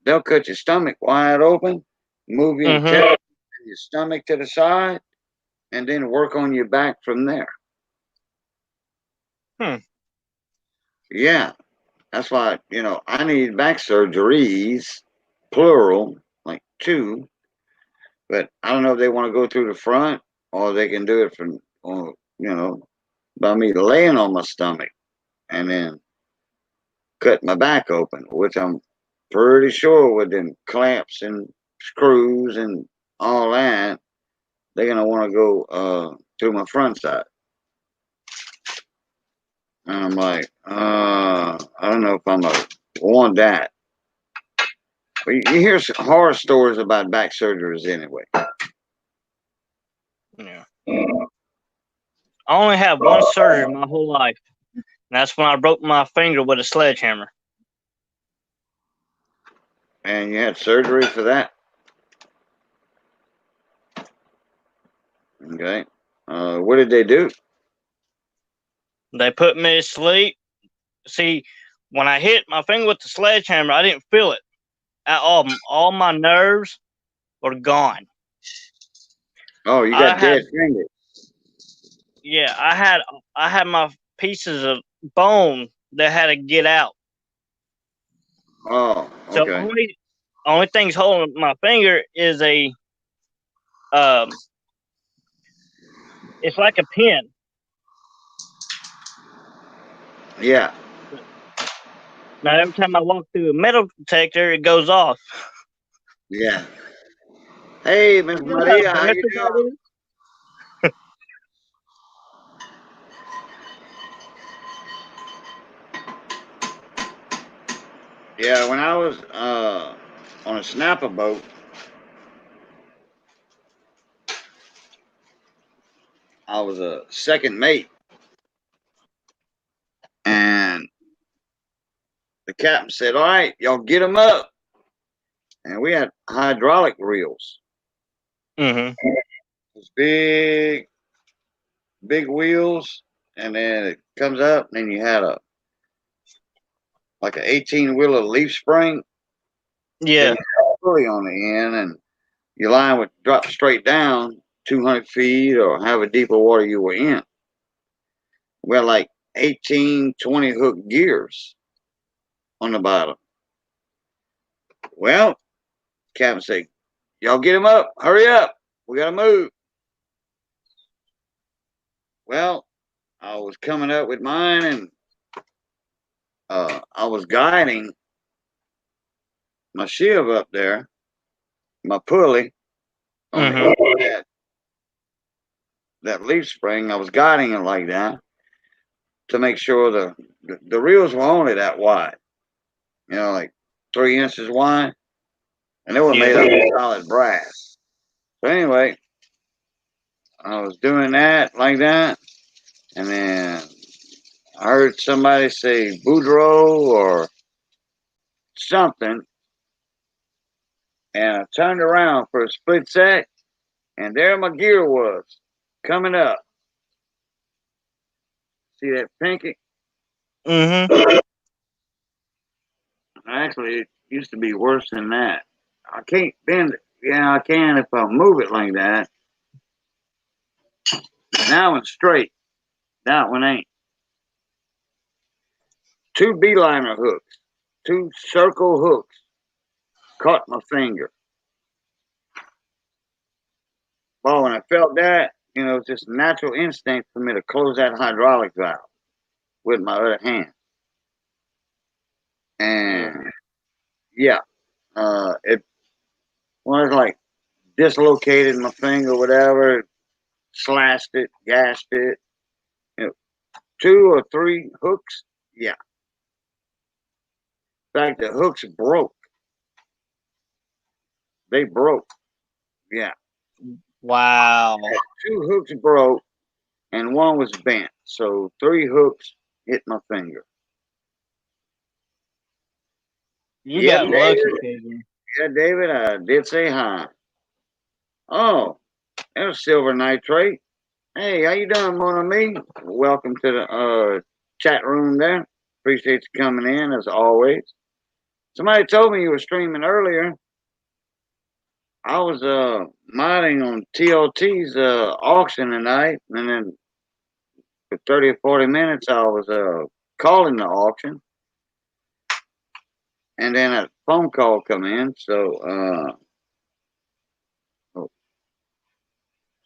They'll cut your stomach wide open, move your intestines and your stomach to the side, and then work on your back from there. Yeah, that's why, I need back surgeries, plural, like 2. But I don't know if they want to go through the front or they can do it by me laying on my stomach and then cut my back open, which I'm pretty sure with them clamps and screws and all that, they're gonna want to go through my front side. And I'm like, I don't know if I'm gonna want that. But you hear some horror stories about back surgeries anyway. Yeah. I only had one surgery my whole life, and that's when I broke my finger with a sledgehammer. And you had surgery for that? Okay. What did they do? They put me to sleep. See, when I hit my finger with the sledgehammer, I didn't feel it at all. All my nerves were gone. Oh, you got dead fingers. Yeah, I had my pieces of bone that had to get out. Oh, So okay. only thing's holding my finger is a it's like a pin. Yeah. Now every time I walk through a metal detector, it goes off. Yeah. Hey, Miss You know how Maria, how you aggressive doing? that is? Yeah, when I was on a snapper boat, I was a second mate, and the captain said, "All right, y'all get them up." And we had hydraulic reels, Mm-hmm. those big wheels, and then it comes up, and then you had a like an 18-wheeler leaf spring. Then Yeah. you had a pulley on the end, and your line would drop straight down 200 feet or however deeper water you were in. We had like 18, 20 hook gears on the bottom. Well, captain said, "Y'all get him up. Hurry up. We got to move." Well, I was coming up with mine, and I was guiding my shiv up there, my pulley on the Mm-hmm. end of that leaf spring. I was guiding it like that to make sure the reels were only that wide, like 3 inches wide, and they were made Yeah. up of solid brass. So anyway, I was doing that like that, and then I heard somebody say Boudreaux or something, and I turned around for a split sec, and there my gear was coming up. See that pinky? Mm-hmm. Actually, it used to be worse than that. I can't bend it. Yeah, I can if I move it like that. That one's straight. That one ain't. Two beeliner hooks, two circle hooks caught my finger. Well, when I felt that, it's just natural instinct for me to close that hydraulic valve with my other hand. And yeah, it was like dislocated my finger, whatever, slashed it, gashed it. You know, 2 or 3 hooks. Yeah. In fact, the hooks broke. They broke. Yeah. Wow. 2 hooks broke and one was bent. So 3 hooks hit my finger. You Yeah, got lucky, David. Kagan. Yeah, David, I did say hi. Oh, there's silver nitrate. Hey, how you doing, mon ami? Welcome to the chat room there. Appreciate you coming in as always. Somebody told me you were streaming earlier. I was modding on TLT's auction tonight, and then for 30 or 40 minutes I was calling the auction, and then a phone call come in. So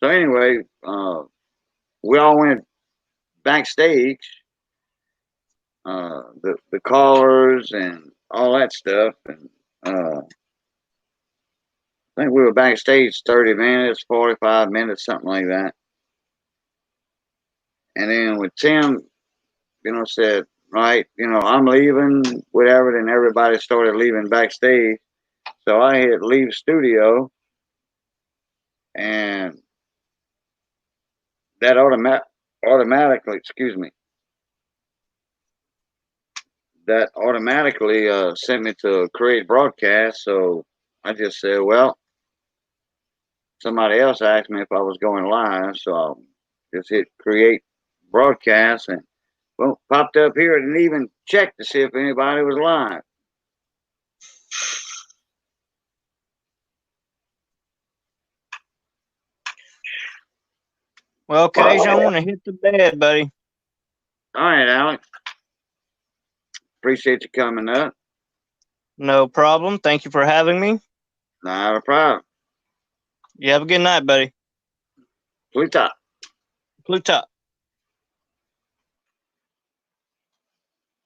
anyway, we all went backstage, the callers and all that stuff. And I think we were backstage 30 minutes, 45 minutes, something like that. And then with Tim, said, right, I'm leaving, whatever. Then everybody started leaving backstage. So I hit leave studio, and that automatically, excuse me, that automatically sent me to create broadcast. So I just said, well, somebody else asked me if I was going live, so I'll just hit create broadcast, and well, popped up here. I didn't even check to see if anybody was live. Well, Cajun, I want to hit the bed, buddy. All right, Alex. Appreciate you coming up. No problem. Thank you for having me. Not a problem. You have a good night, buddy. Pluto. Pluto.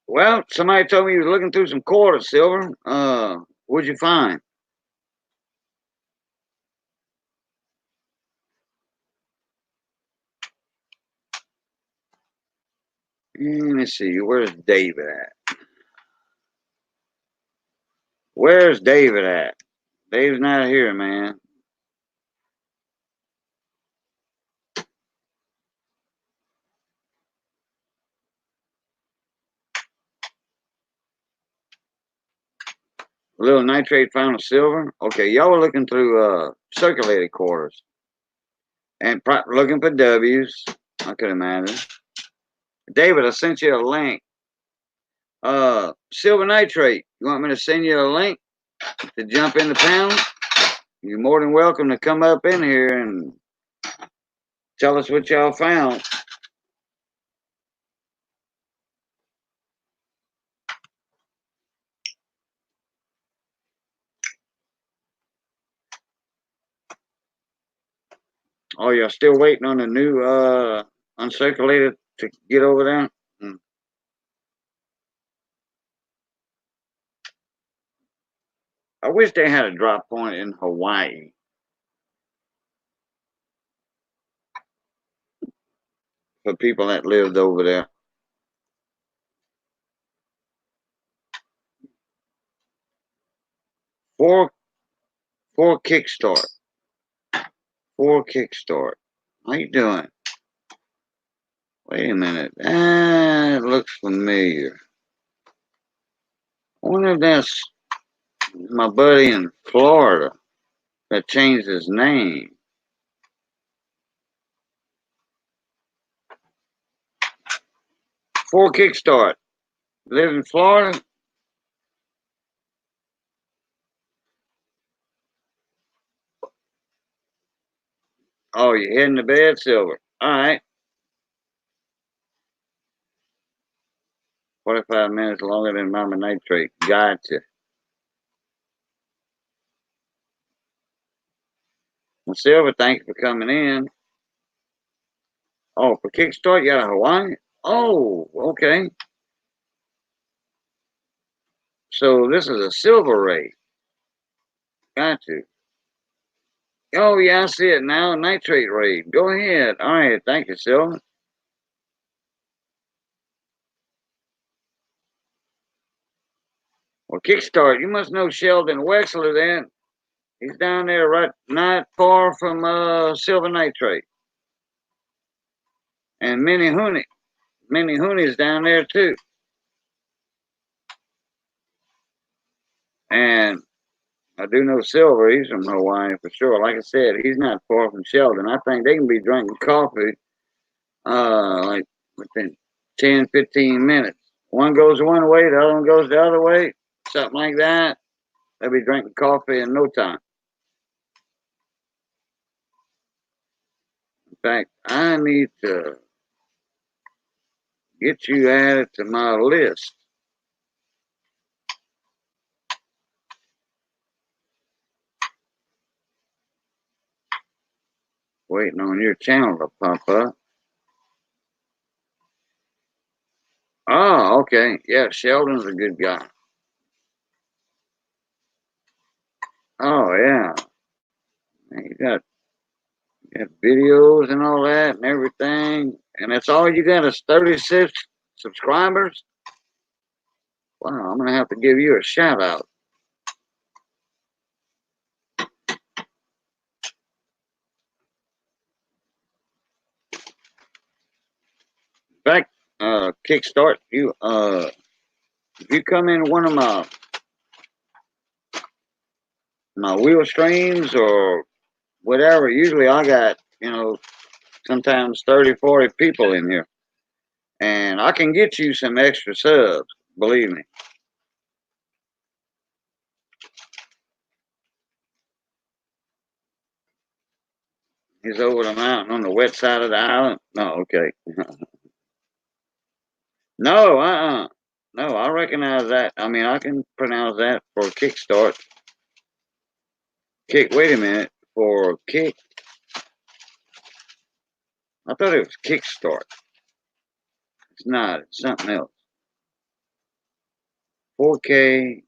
Well, somebody told me you were looking through some quarters, Silver. What'd you find? Let me see. Where's David at? Where's David at? Dave's not here, man. A little nitrate found a silver. Okay, y'all were looking through circulated quarters and looking for W's. I could imagine. David, I sent you a link. Silver nitrate. You want me to send you a link to jump in the pound? You're more than welcome to come up in here and tell us what y'all found. Oh, you're still waiting on the new uncirculated to get over there? I wish they had a drop point in Hawaii. For people that lived over there. For kickstart. For kickstart. How you doing? Wait a minute. It looks familiar. I wonder if that's my buddy in Florida that changed his name. For kickstart. Live in Florida? Oh, you're heading to bed, Silver. All right. 45 minutes longer than Mama Nitrate. Gotcha. Well, Silver, thank you for coming in. Oh, for Kickstart, you got a Hawaii? Oh, okay. So this is a silver raid. Gotcha. Oh, yeah, I see it now. Nitrate raid. Go ahead. All right. Thank you, Silver. Well, Kickstart, you must know Sheldon Wexler then. He's down there right not far from Silver Nitrate. And Minnie Hooney. Minnie Hooney's down there too. And I do know Silver, he's from Hawaii for sure. Like I said, he's not far from Sheldon. I think they can be drinking coffee like within 10, 15 minutes. One goes one way, the other one goes the other way, something like that. They'll be drinking coffee in no time. In fact, I need to get you added to my list. Waiting on your channel to pop up. Oh, okay. Yeah, Sheldon's a good guy. Oh, yeah. You got videos and all that and everything. And that's all you got is 36 subscribers? Wow, I'm going to have to give you a shout out. In fact, Kickstart, if you come in one of my wheel streams or whatever, usually I got, sometimes 30, 40 people in here. And I can get you some extra subs, believe me. He's over the mountain on the west side of the island. No, okay. No, no, I recognize that. I mean, I can pronounce that for Kickstart. Wait a minute. For Kick, I thought it was Kickstart. It's not. It's something else. 4K.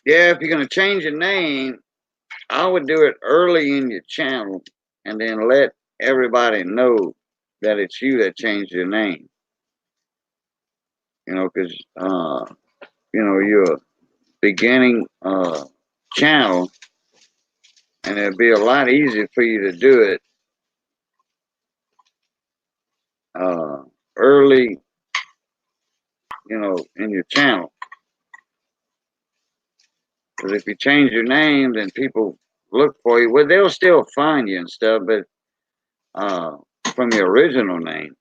Yeah, if you're going to change your name, I would do it early in your channel and then let everybody know that it's you that changed your name. Because, you're a beginning channel, and it'd be a lot easier for you to do it early, in your channel. Because if you change your name, then people look for you. Well, they'll still find you and stuff, but from your original name.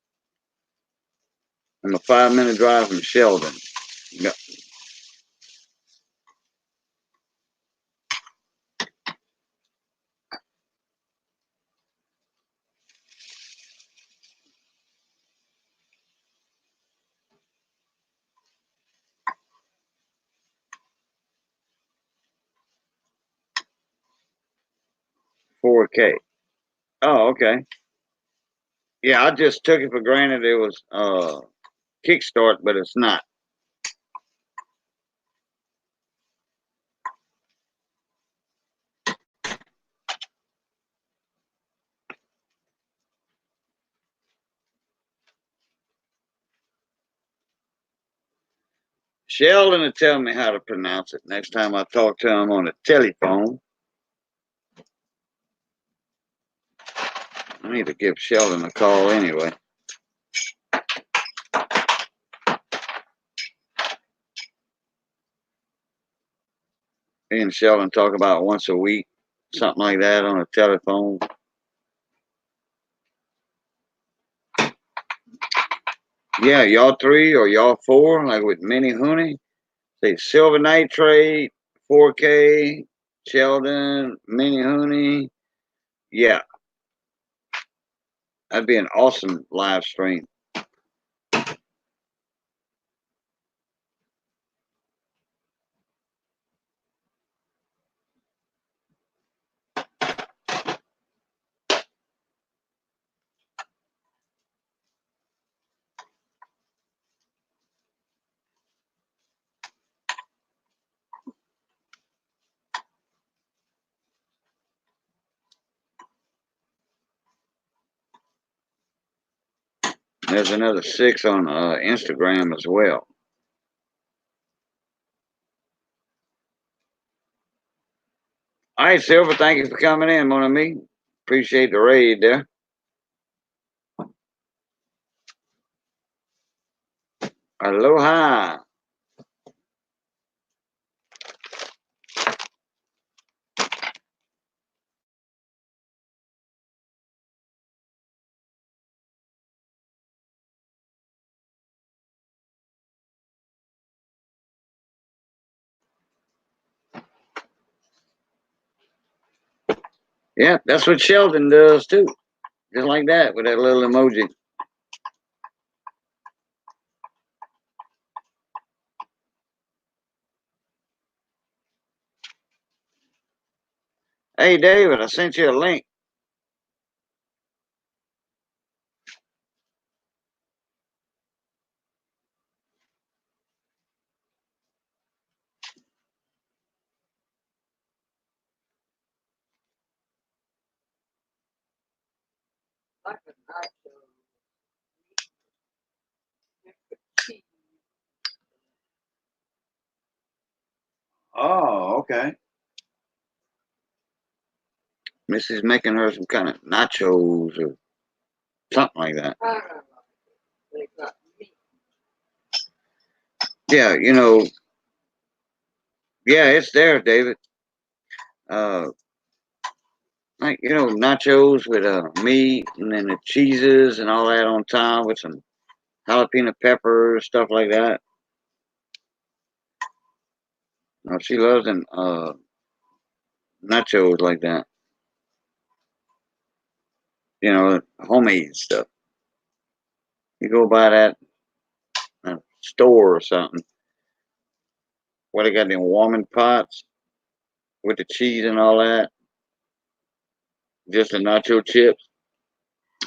I'm a 5-minute drive from Sheldon. 4K. Oh, okay. Yeah, I just took it for granted it was Kickstart, but it's not. Sheldon will tell me how to pronounce it next time I talk to him on the telephone. I need to give Sheldon a call anyway. Me and Sheldon talk about once a week, something like that on the telephone. Yeah, y'all 3 or y'all 4, like with Minnie Hooney. Say Silver Nitrate, 4K, Sheldon, Minnie Hooney. Yeah, that'd be an awesome live stream. There's another 6 on Instagram as well. All right, Silver, thank you for coming in, mon ami. Appreciate the raid there. Aloha. Yeah, that's what Sheldon does too. Just like that with that little emoji. Hey, David, I sent you a link. Like a nacho. Cheese. Oh, okay. Missy's making her some kind of nachos or something like that. I don't like it. They got meat. Yeah, you know, yeah, it's there, David. Uh, like, you know, nachos with meat and then the cheeses and all that on top with some jalapeno peppers, stuff like that. She loves them nachos like that. You know, homemade stuff. You go buy that at a store or something. What they got them warming pots with the cheese and all that. Just the nacho chips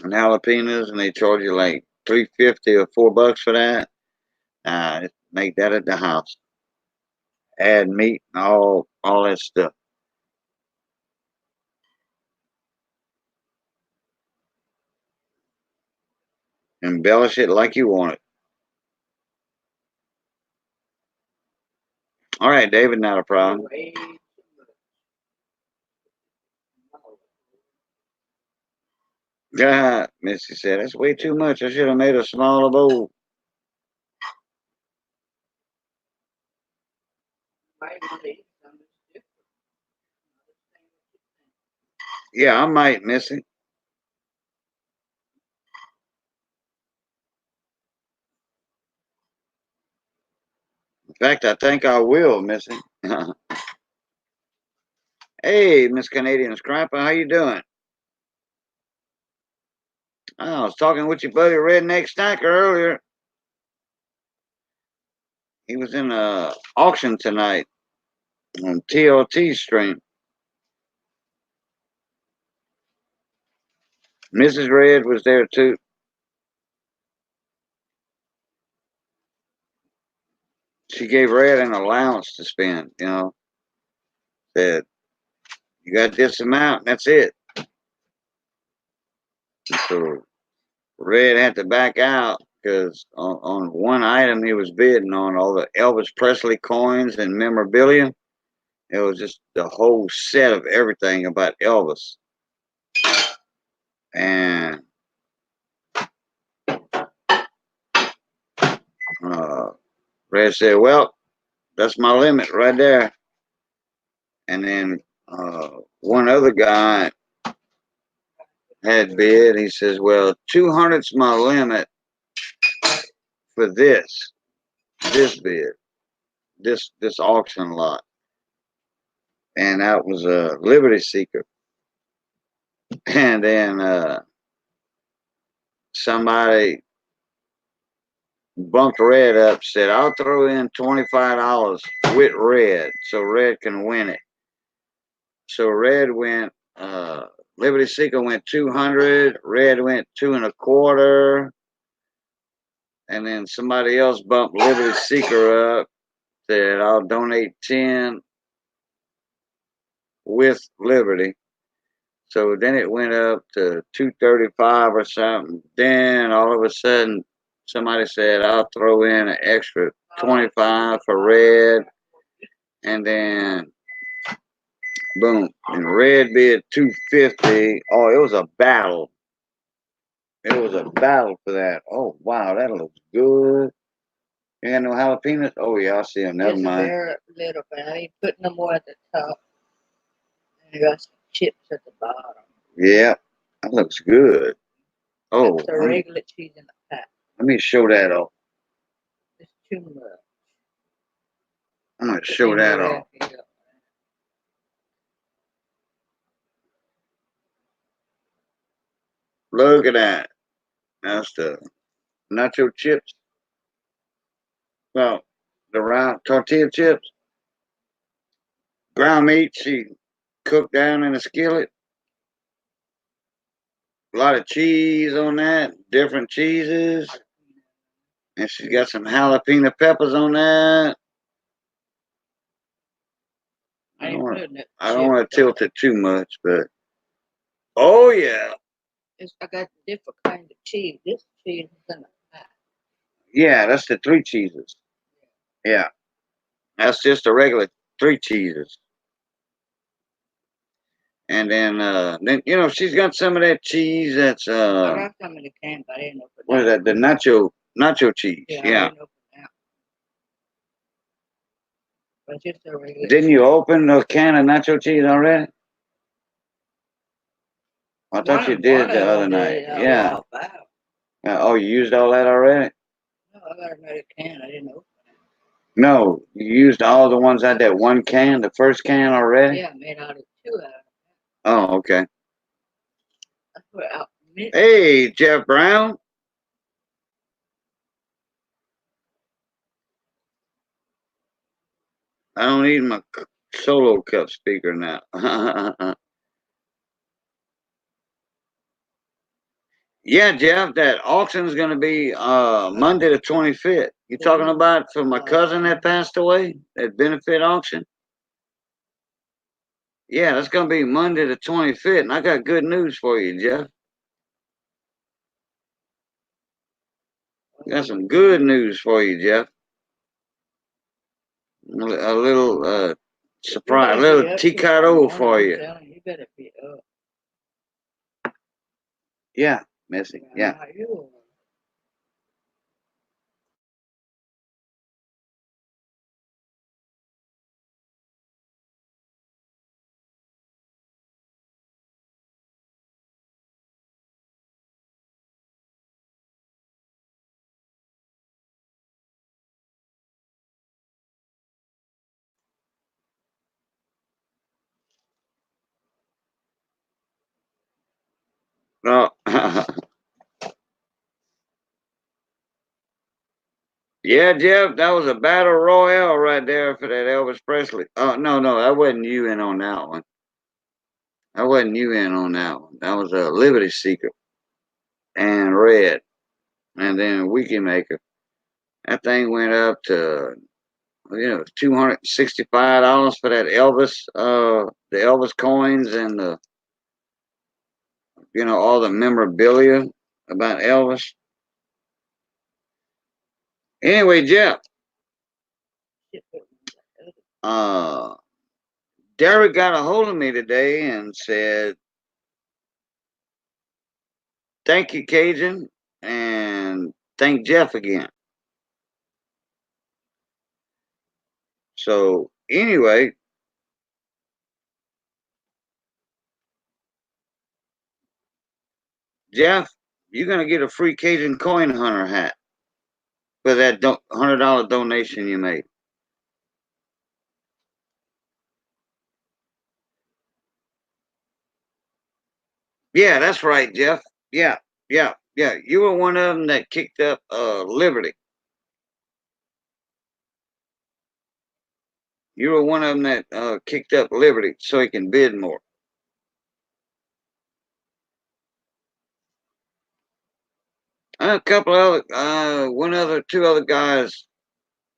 and jalapenos, and they charge you like $3.50 or $4 for that. Make that at the house. Add meat and all that stuff. Embellish it like you want it. All right, David, not a problem. Way too much. Yeah, Missy said, that's way too much. I should have made a smaller bowl. Might want to eat something different. Yeah, I might, Missy. In fact, I think I will, Missy. Hey, Miss Canadian Scrapper, how you doing? I was talking with your buddy Redneck Snacker earlier. He was in a auction tonight on TLT stream. Mrs. Red was there too. She gave Red an allowance to spend, you know. Said, you got this amount, and that's it. And so Red had to back out because on one item he was bidding on all the Elvis Presley coins and memorabilia. It was just the whole set of everything about Elvis. And Red said, well, that's my limit right there. And then one other guy had bid. He says, well, 200's my limit for this bid, this auction lot. And that was a Liberty Seeker. And then somebody bumped Red up, said, I'll throw in $25 with Red so Red can win it. So Red went, Liberty Seeker went 200, Red went 2.25, and then somebody else bumped Liberty Seeker up, said, I'll donate 10 with Liberty. So then it went up to 235 or something. Then all of a sudden, somebody said, I'll throw in an extra 25 for Red. And then, boom. And Red bid 250. Oh, it was a battle. It was a battle for that. Oh, wow, that looks good. You got no jalapenos? Oh, yeah, I see them. Never Just mind. very little bit. I ain't putting them more at the top. And you got some chips at the bottom. Yeah, that looks good. Oh, That's the regular cheese in the pack. let me show that off. It's too much. I'm going to show that off. Look at that. That's the nacho chips. Well, the round tortilla chips. Ground meat she cooked down in a skillet. A lot of cheese on that, different cheeses. And she's got some jalapeno peppers on that. I don't want to tilt it too much, but oh yeah. I got different kind of cheese. This cheese is in a pack. Yeah, that's the 3 cheeses. Yeah, that's just a regular 3 cheeses. And then she's got some of that cheese that's I got some in the can, but I didn't open what is that? The nacho cheese. Yeah, I Yeah. didn't open that. But just a regular Didn't you open a can of nacho cheese already? I thought you did the other night. Yeah. Oh, you used all that already? No, I got another can. I didn't open it. No, you used all the ones out that one can, the first can already? Yeah, I made out of 2 out of it. Oh, okay. I put out mint. Hey, Jeff Brown. I don't need my solo cup speaker now. Yeah, Jeff, that auction's going to be Monday the 25th. You talking about for my cousin that passed away? That benefit auction? Yeah, that's going to be Monday the 25th. And I got good news for you, Jeff. Got some good news for you, Jeff. A little surprise, a little ticado for you. You better be up. Yeah, Missy. Yeah. No. Yeah, Jeff, that was a battle royale right there for that Elvis Presley. Oh, no, that wasn't you in on that one. That wasn't you in on that one. That was a Liberty Seeker and Red, and then Weekend Maker. That thing went up to $265 for that Elvis, the Elvis coins and all the memorabilia about Elvis. Anyway, Jeff, Derek got a hold of me today and said, "Thank you, Cajun, and thank Jeff again." So anyway, Jeff, you're gonna get a free Cajun Coin Hunter hat for that $100 donation you made. Yeah, that's right, Jeff. Yeah. You were one of them that kicked up Liberty. You were one of them that kicked up Liberty so he can bid more. A couple other, two other guys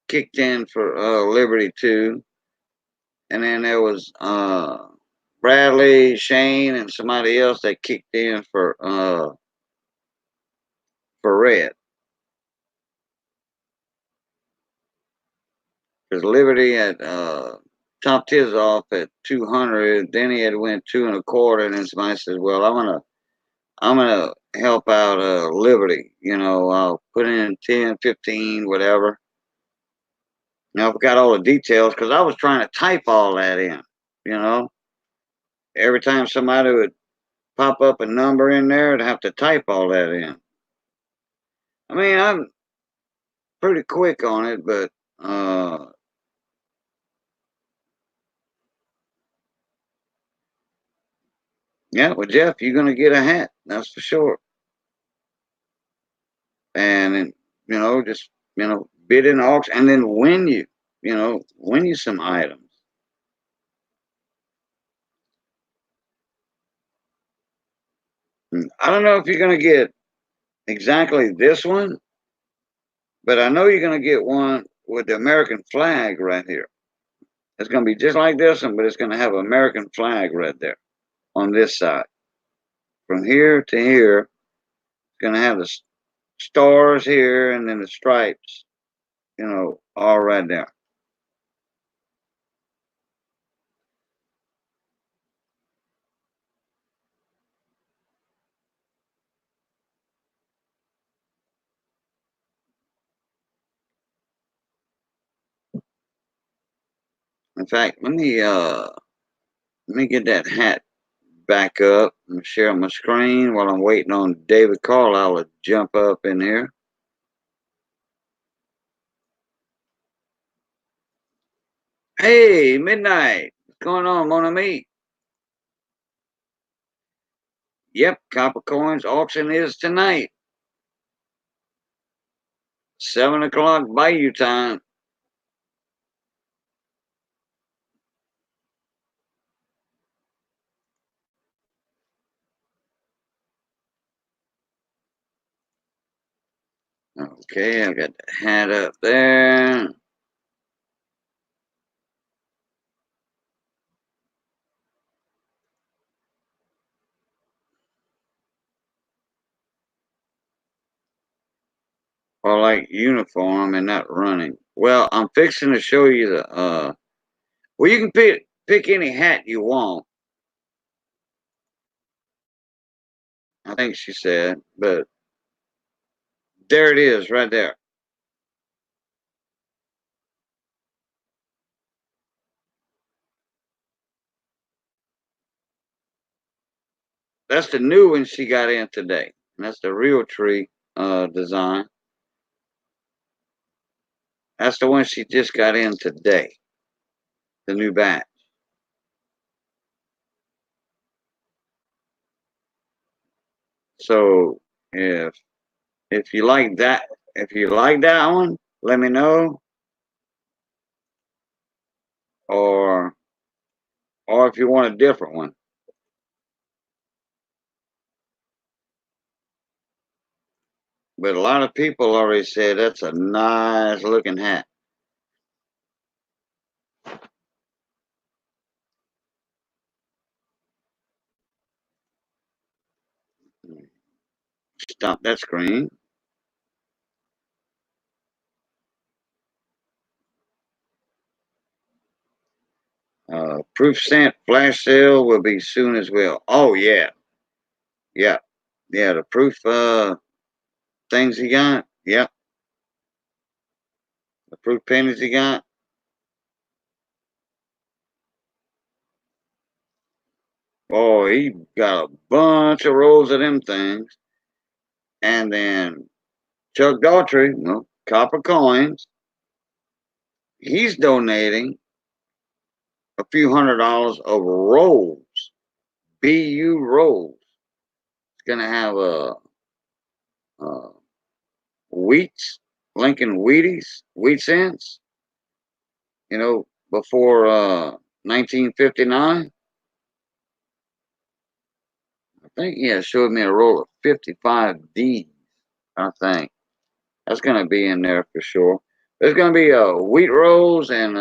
kicked in for Liberty too, and then there was Bradley, Shane, and somebody else that kicked in for Red. Because Liberty had topped his off at 200, then he had went 2.25, and then somebody says, "Well, I'm gonna help out Liberty. I'll put in 10, 15, whatever." Now I forgot all the details because I was trying to type all that in. Every time somebody would pop up a number in there, I'd have to type all that in. I mean, I'm pretty quick on it, but yeah, well, Jeff, you're gonna get a hat, that's for sure. And then, just bid in auction and then win you some items. I don't know if you're gonna get exactly this one, but I know you're gonna get one with the American flag right here. It's gonna be just like this one, but it's gonna have an American flag right there on this side. from here to here. It's gonna have the stars here and then the stripes, all right there. In fact, let me get that hat back up and share my screen while I'm waiting on David Carlisle to jump up in here. Hey, Midnight. What's going on, mon ami? Yep, Copper Coins auction is tonight. 7 o'clock Bayou time. Okay, I got the hat up there. Or like uniform and not running. Well, I'm fixing to show you the well, you can pick any hat you want. I think she said, but there it is right there. That's the new one she got in today. And that's the Realtree design. That's the one she just got in today. The new batch. So if you like that one, let me know. Or if you want a different one. But a lot of people already said that's a nice looking hat. Stop that screen. Proof sent flash sale will be soon as well. Oh yeah. Yeah. Yeah, the proof things he got. Yep. The proof pennies he got. Oh, he got a bunch of rolls of them things. And then Chuck Daughtry, Copper Coins, he's donating a few $100s of rolls, BU rolls. It's gonna have a Wheats, Lincoln Wheaties, Wheat Cents, before 1959. I think, yeah, it showed me a roll of 55D, I think. That's going to be in there for sure. There's going to be wheat rolls and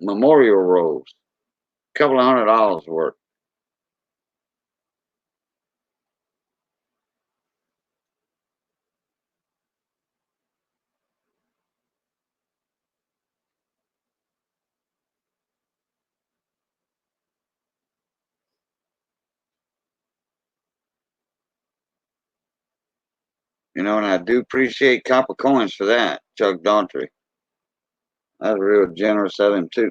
memorial rolls. A couple of $100 worth. And I do appreciate Copper Coins for that, Chuck Daughtry. That's real generous of him, too.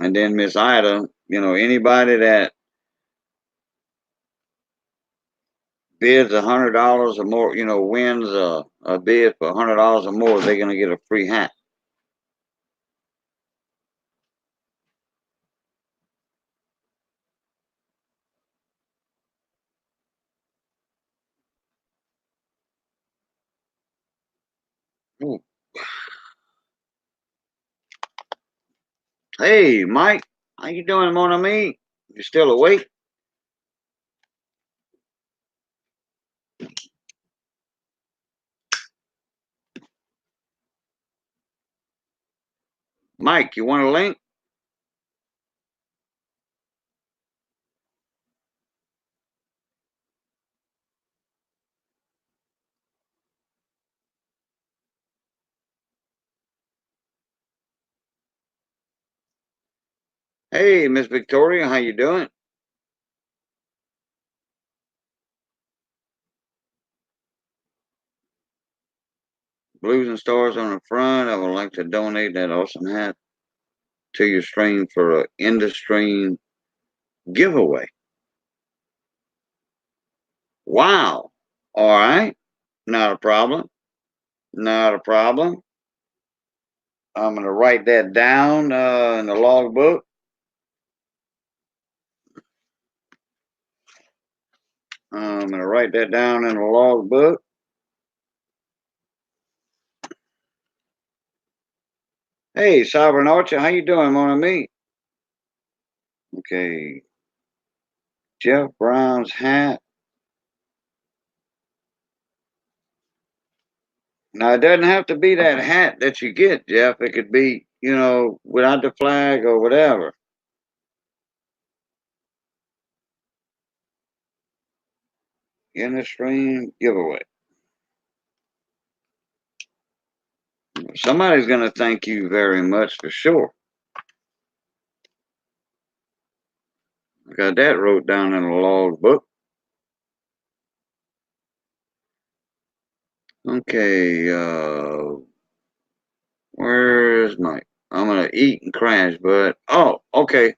And then Miss Ida, anybody that bids $100 or more, wins a bid for $100 or more, they're going to get a free hat. Ooh. Hey, Mike, how you doing, mon ami? You still awake? Mike, you want a link? Hey, Miss Victoria, how you doing? Blues and stars on the front. I would like to donate that awesome hat to your stream for a end of stream giveaway. Wow. All right. Not a problem. Not a problem. I'm going to write that down in the logbook. I'm going to write that down in the logbook. Hey, Sovereign Archer, how you doing, mon ami? Okay. Jeff Brown's hat. Now, it doesn't have to be that hat that you get, Jeff. It could be, without the flag or whatever. In the stream giveaway. Somebody's going to thank you very much for sure. I got that wrote down in a logbook. Okay, where's Mike? I'm going to eat and crash, but, oh, okay.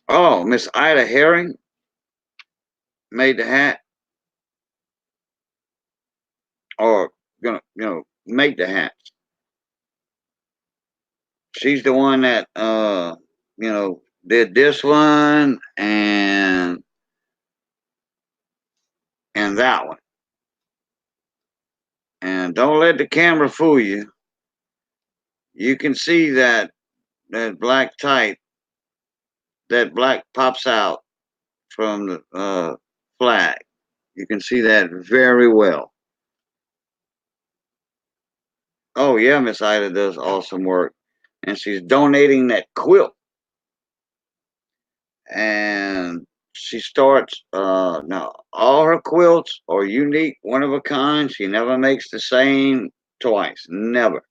Oh, Miss Ida Herring made the hat, or gonna, make the hats. She's the one that, did this one and that one. And don't let the camera fool you. You can see that black type, that black pops out from the flag. You can see that very well. Oh yeah, Miss Ida does awesome work, and she's donating that quilt. And she starts now. All her quilts are unique, one of a kind. She never makes the same twice. Never.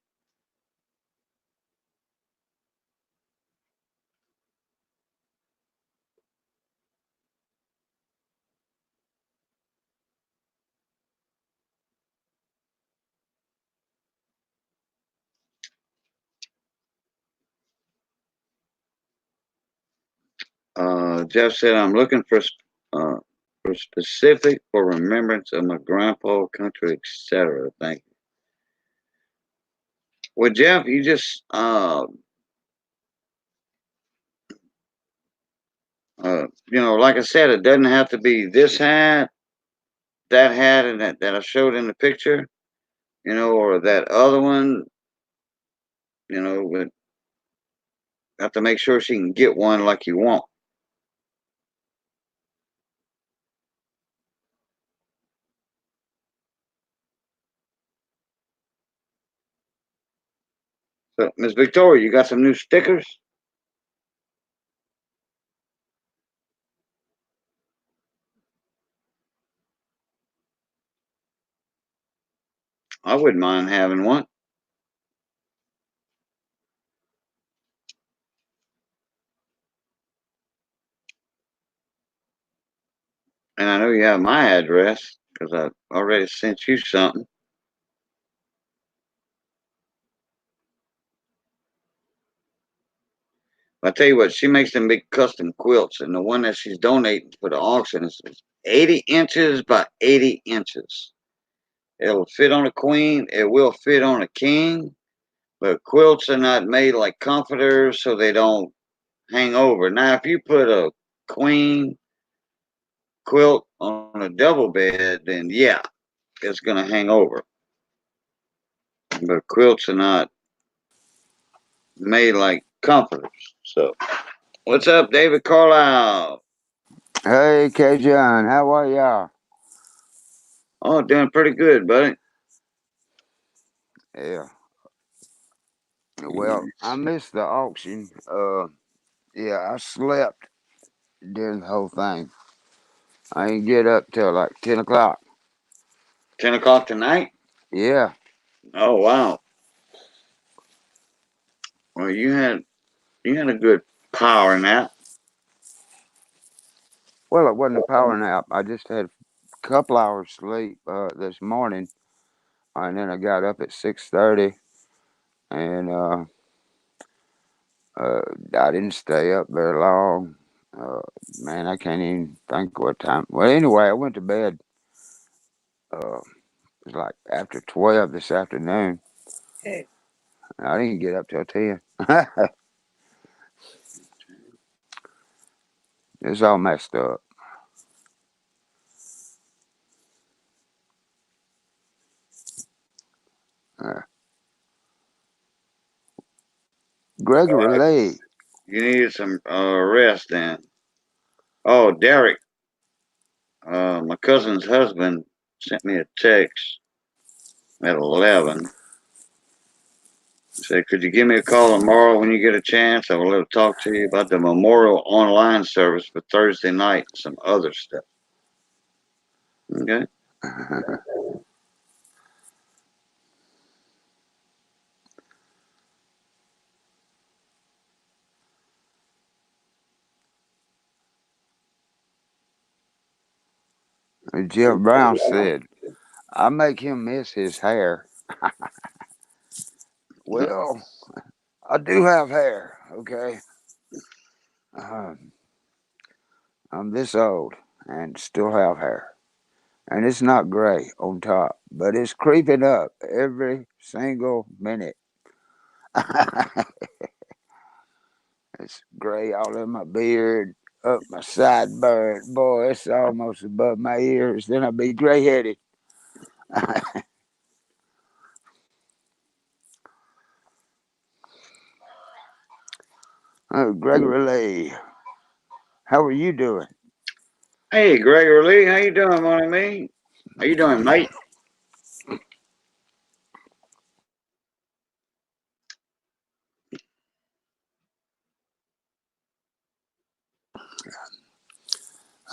Jeff said, "I'm looking for specific for remembrance of my grandpa, country, etc." Thank you. Well, Jeff, you just like I said, it doesn't have to be this hat, that hat, and that I showed in the picture, or that other one, but have to make sure she can get one like you want. So, Miss Victoria, you got some new stickers? I wouldn't mind having one. And I know you have my address because I already sent you something. I tell you what, she makes them big custom quilts, and the one that she's donating for the auction is 80 inches by 80 inches. It'll fit on a queen. It will fit on a king. But quilts are not made like comforters, so they don't hang over. Now, if you put a queen quilt on a double bed, then yeah, it's going to hang over. But quilts are not made like comforters. So, what's up, David Carlisle? Hey, K-John, how are y'all? Oh, doing pretty good, buddy. Yeah. Well, I missed the auction. Yeah, I slept during the whole thing. I didn't get up till like 10 o'clock. 10 o'clock tonight? Yeah. Oh, wow. Well, you had a good power nap. Well, it wasn't a power nap. I just had a couple hours sleep this morning, and then I got up at 6:30, and I didn't stay up very long. Uh, Man, I can't even think what time. Well, anyway, I went to bed. It was like after 12 this afternoon. Hey, I didn't get up till 10. It's all messed up. Uh, Gregory Lee. You needed some rest then. Oh, Derek, my cousin's husband sent me a text at 11. He said, could you give me a call tomorrow when you get a chance? I would love to talk to you about the memorial online service for Thursday night and some other stuff. Okay. Jeff Brown said, I make him miss his hair. Well, I do have hair, okay? I'm this old and still have hair. And it's not gray on top, but it's creeping up every single minute. It's gray all in my beard, up my sideburn. Boy, it's almost above my ears. Then I'll be gray headed. Oh, Gregory Lee, how are you doing? Hey, Gregory Lee, how you doing, morning, me? How you doing, mate?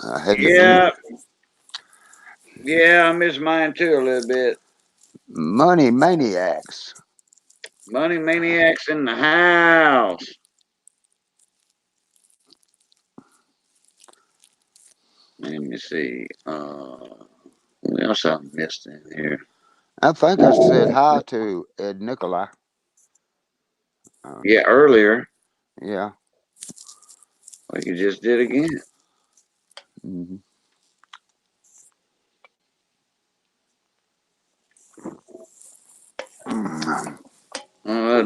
I had to Yeah, yeah, I miss mine too a little bit. Money Maniacs. Money maniacs in the house. Let me see. What else I missed in here? I think I said hi to Ed Nicolai. Yeah, earlier. Yeah. Well, you just did again. Mm-hmm.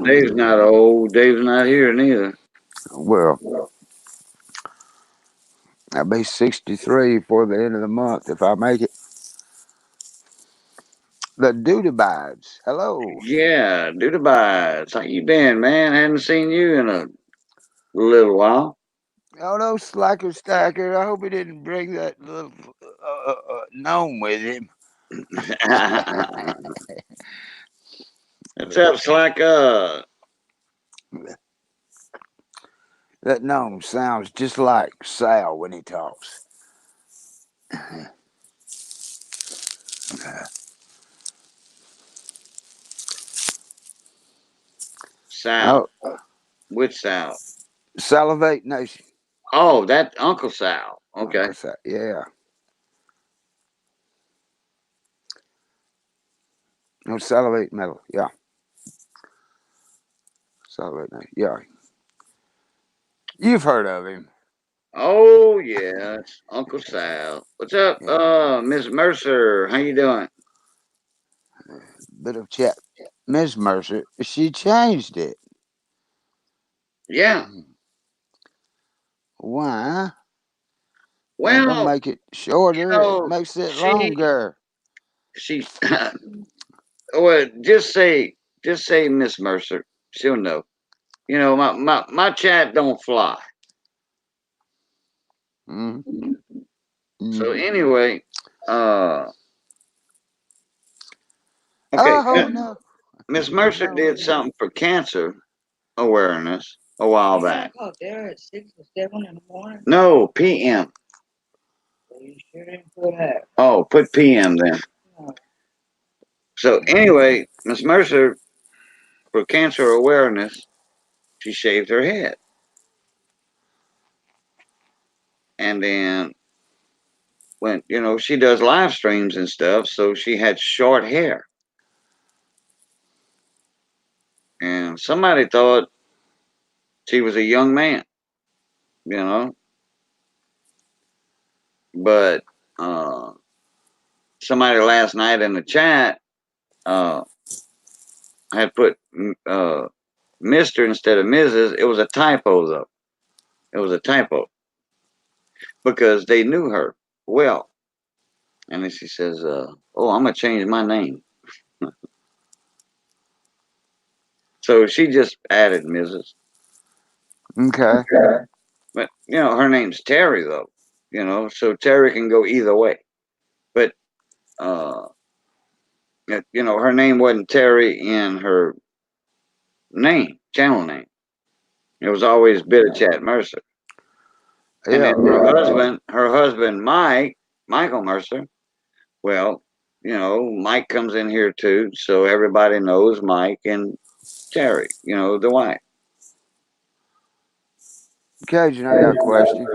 Dave's not old. Dave's not here neither. Well, I'll be 63 before the end of the month if I make it. The Duty Vibes. Hello. Yeah, do the buys. How you been, man? Hadn't seen you in a little while. Oh, no, Slacker Stacker. I hope he didn't bring that little gnome with him. What's up, Slack? That gnome sounds just like Sal when he talks. Sal. Oh, Which Sal? Salivate Nation. Oh, that Uncle Sal. Okay. Yeah. No, Salivate Metal. Yeah. Salivate Nation. Yeah. You've heard of him. Oh, yeah, it's Uncle Sal. What's up, Yeah. Miss Mercer? How you doing? Bit of chat. Miss Mercer, she changed it. Yeah. Why? That don't Well, make it shorter. It makes it she longer. she well, just say Miss Mercer. She'll know. You know, my chat don't fly. Mm-hmm. So Mm-hmm. anyway, okay, Oh no, Miss Mercer no. did something for cancer. awareness a while You back. called there at 6 or 7 in the morning. No, PM. So you sure didn't put her. Oh, put PM then. No. So anyway, Miss Mercer, for cancer awareness, she shaved her head. And then when, she does live streams and stuff, so she had short hair. And somebody thought she was a young man, but somebody last night in the chat had put Mr. instead of Mrs. It was a typo, though. It was a typo because they knew her well. And then she says, I'm going to change my name. So she just added Mrs. Okay. But, her name's Terry, though, so Terry can go either way. But, her name wasn't Terry in her channel name. It was always Bitter Chat Mercer. And Yeah. then her husband, Michael Mercer, well, Mike comes in here too, so everybody knows Mike and Terry, the wife. Cajun, I got a question.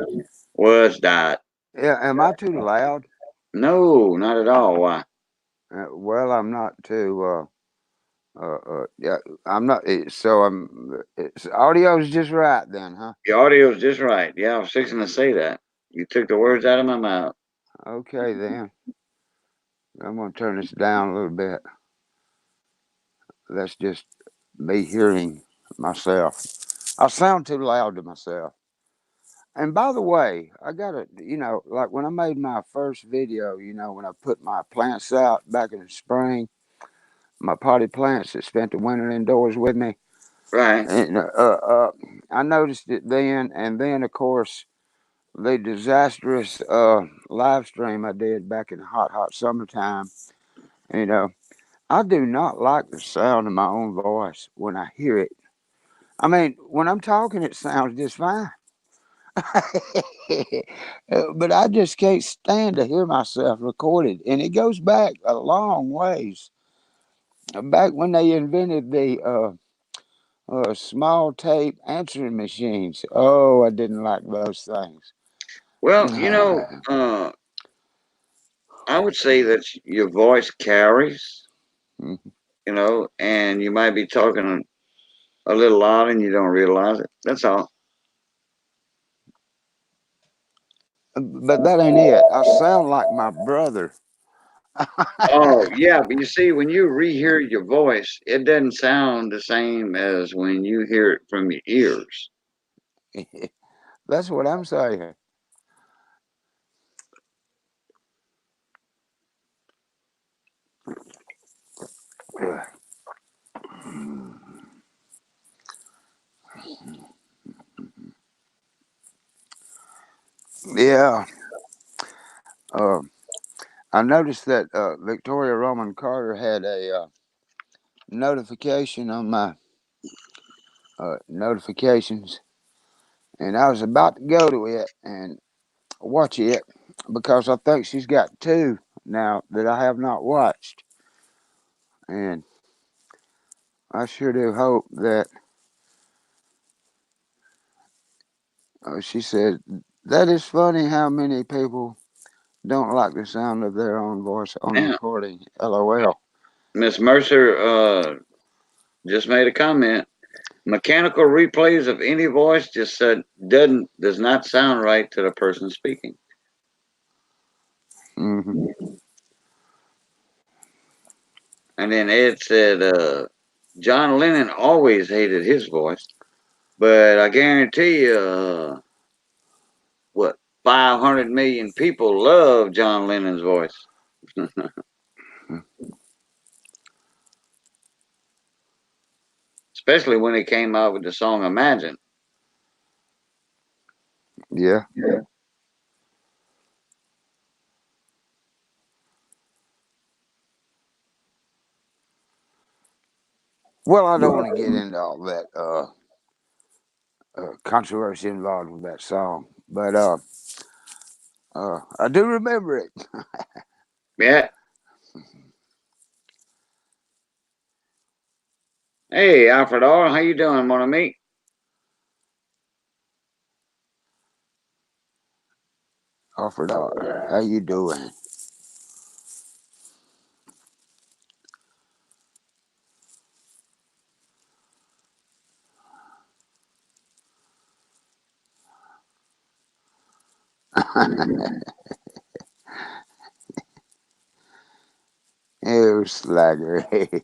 What's that? Yeah, am I too loud? No, not at all. Why? Well, I'm not too. Yeah, I'm not. So audio's just right then, huh? The audio's just right. Yeah, I was fixing to say that. You took the words out of my mouth. Okay then. I'm gonna turn this down a little bit. That's just me hearing myself. I sound too loud to myself. And by the way, I gotta, like when I made my first video, when I put my plants out back in the spring, my potted plants that spent the winter indoors with me, Right. and I noticed it then, and then of course the disastrous live stream I did back in the hot summertime. You know, I do not like the sound of my own voice when I hear it. I mean, when I'm talking, it sounds just fine. But I just can't stand to hear myself recorded. And it goes back a long ways. Back when they invented the small tape answering machines. Oh, I didn't like those things. Well, I would say that your voice carries, and you might be talking a little loud and you don't realize it. That's all. But that ain't it. I sound like my brother. Oh, yeah, but you see, when you rehear your voice, it doesn't sound the same as when you hear it from your ears. That's what I'm saying. Yeah. Uh, I noticed that Victoria Roman Carter had a notification on my notifications, and I was about to go to it and watch it because I think she's got two now that I have not watched, and I sure do hope that she said that is funny how many people don't like the sound of their own voice on a Yeah. recording. LOL. Miss Mercer just made a comment. Mechanical replays of any voice just said does not sound right to the person speaking. Mm-hmm. And then Ed said, John Lennon always hated his voice, but I guarantee you, 500 million people love John Lennon's voice. Especially when he came out with the song Imagine. Yeah. Well, I don't want to get into all that controversy involved with that song, but I do remember it. Yeah. Hey, Alfredo, how you doing, mon ami? Alfred R, how you doing? You slagger.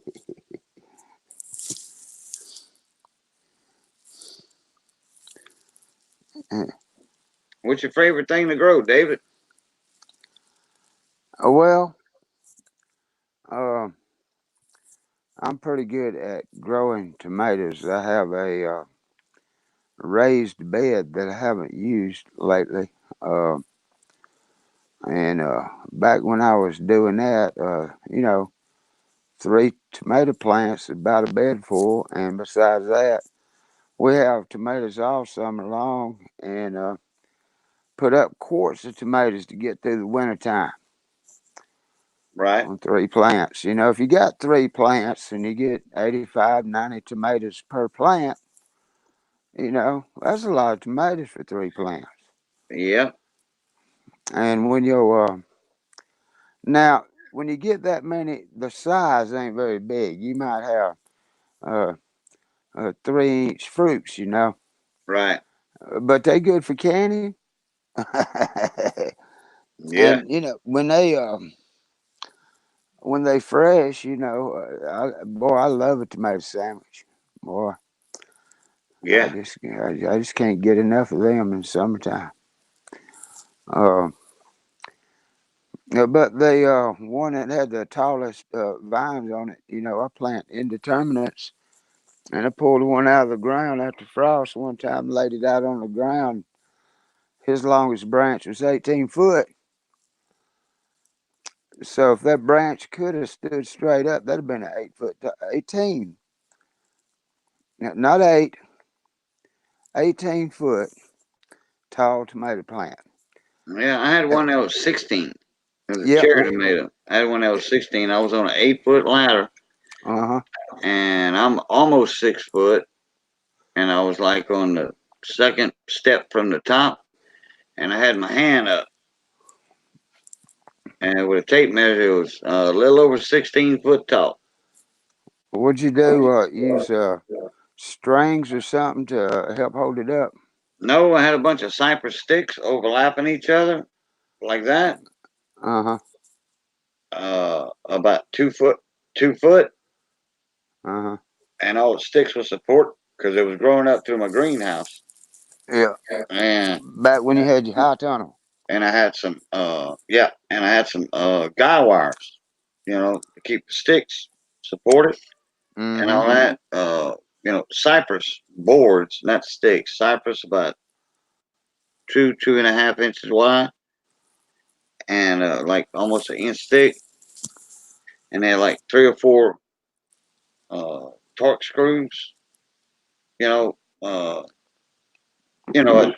What's your favorite thing to grow, David? Well, uh, I'm pretty good at growing tomatoes. I have a raised bed that I haven't used lately. Uh, and back when I was doing that, 3 tomato plants, about a bed full. And besides that, we have tomatoes all summer long and put up quarts of tomatoes to get through the wintertime Right. on 3 plants. If you got 3 plants and you get 85, 90 tomatoes per plant, that's a lot of tomatoes for 3 plants. Yeah. And when you're now, when you get that many, the size ain't very big. You might have uh, 3-inch fruits, Right. but they good for canning. Yeah. And when they fresh, boy, I love a tomato sandwich. Boy, Yeah. I just can't get enough of them in summertime. Uh, but the one that had the tallest vines on it, I plant indeterminates, and I pulled one out of the ground after frost one time, laid it out on the ground. His longest branch was 18 foot. So if that branch could have stood straight up, that'd have been an 8 foot, 18, not 8, 18 foot tall tomato plant. Yeah. I had one that was 16. It was a Yeah. cherry tomato. I had one that was 16. I was on an 8-foot ladder, Uh huh. and I'm almost 6 foot, and I was like on the second step from the top, and I had my hand up, and with a tape measure, it was a little over 16 foot tall. What'd you do? Use strings or something to help hold it up? No, I had a bunch of cypress sticks overlapping each other like that. Uh huh. About 2 foot, 2 foot, Uh huh. and all the sticks was support because it was growing up through my greenhouse. Yeah. And Back when you had your high tunnel. I had some and I had some guy wires, to keep the sticks supported and Mm-hmm. all that. Cypress boards, not sticks. Cypress about 2.5 inches wide, and like almost an inch thick, and they had like 3 or 4 torque screws. You know, uh,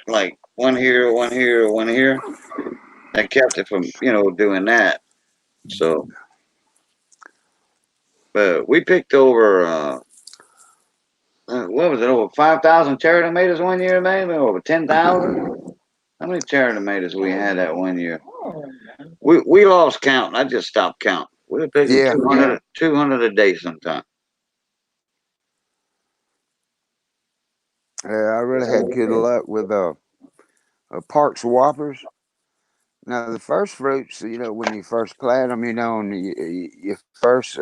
like one here, one here, one here. That kept it from doing that. So, but we picked over what was it, over 5,000 cherry tomatoes one year, maybe over 10,000. How many cherry tomatoes we had that one year? We lost count. I just stopped counting. We were picking Yeah. 200 a day sometimes. I really had good luck with Parks Whoppers. Now the first fruits, when you first plant them, and your first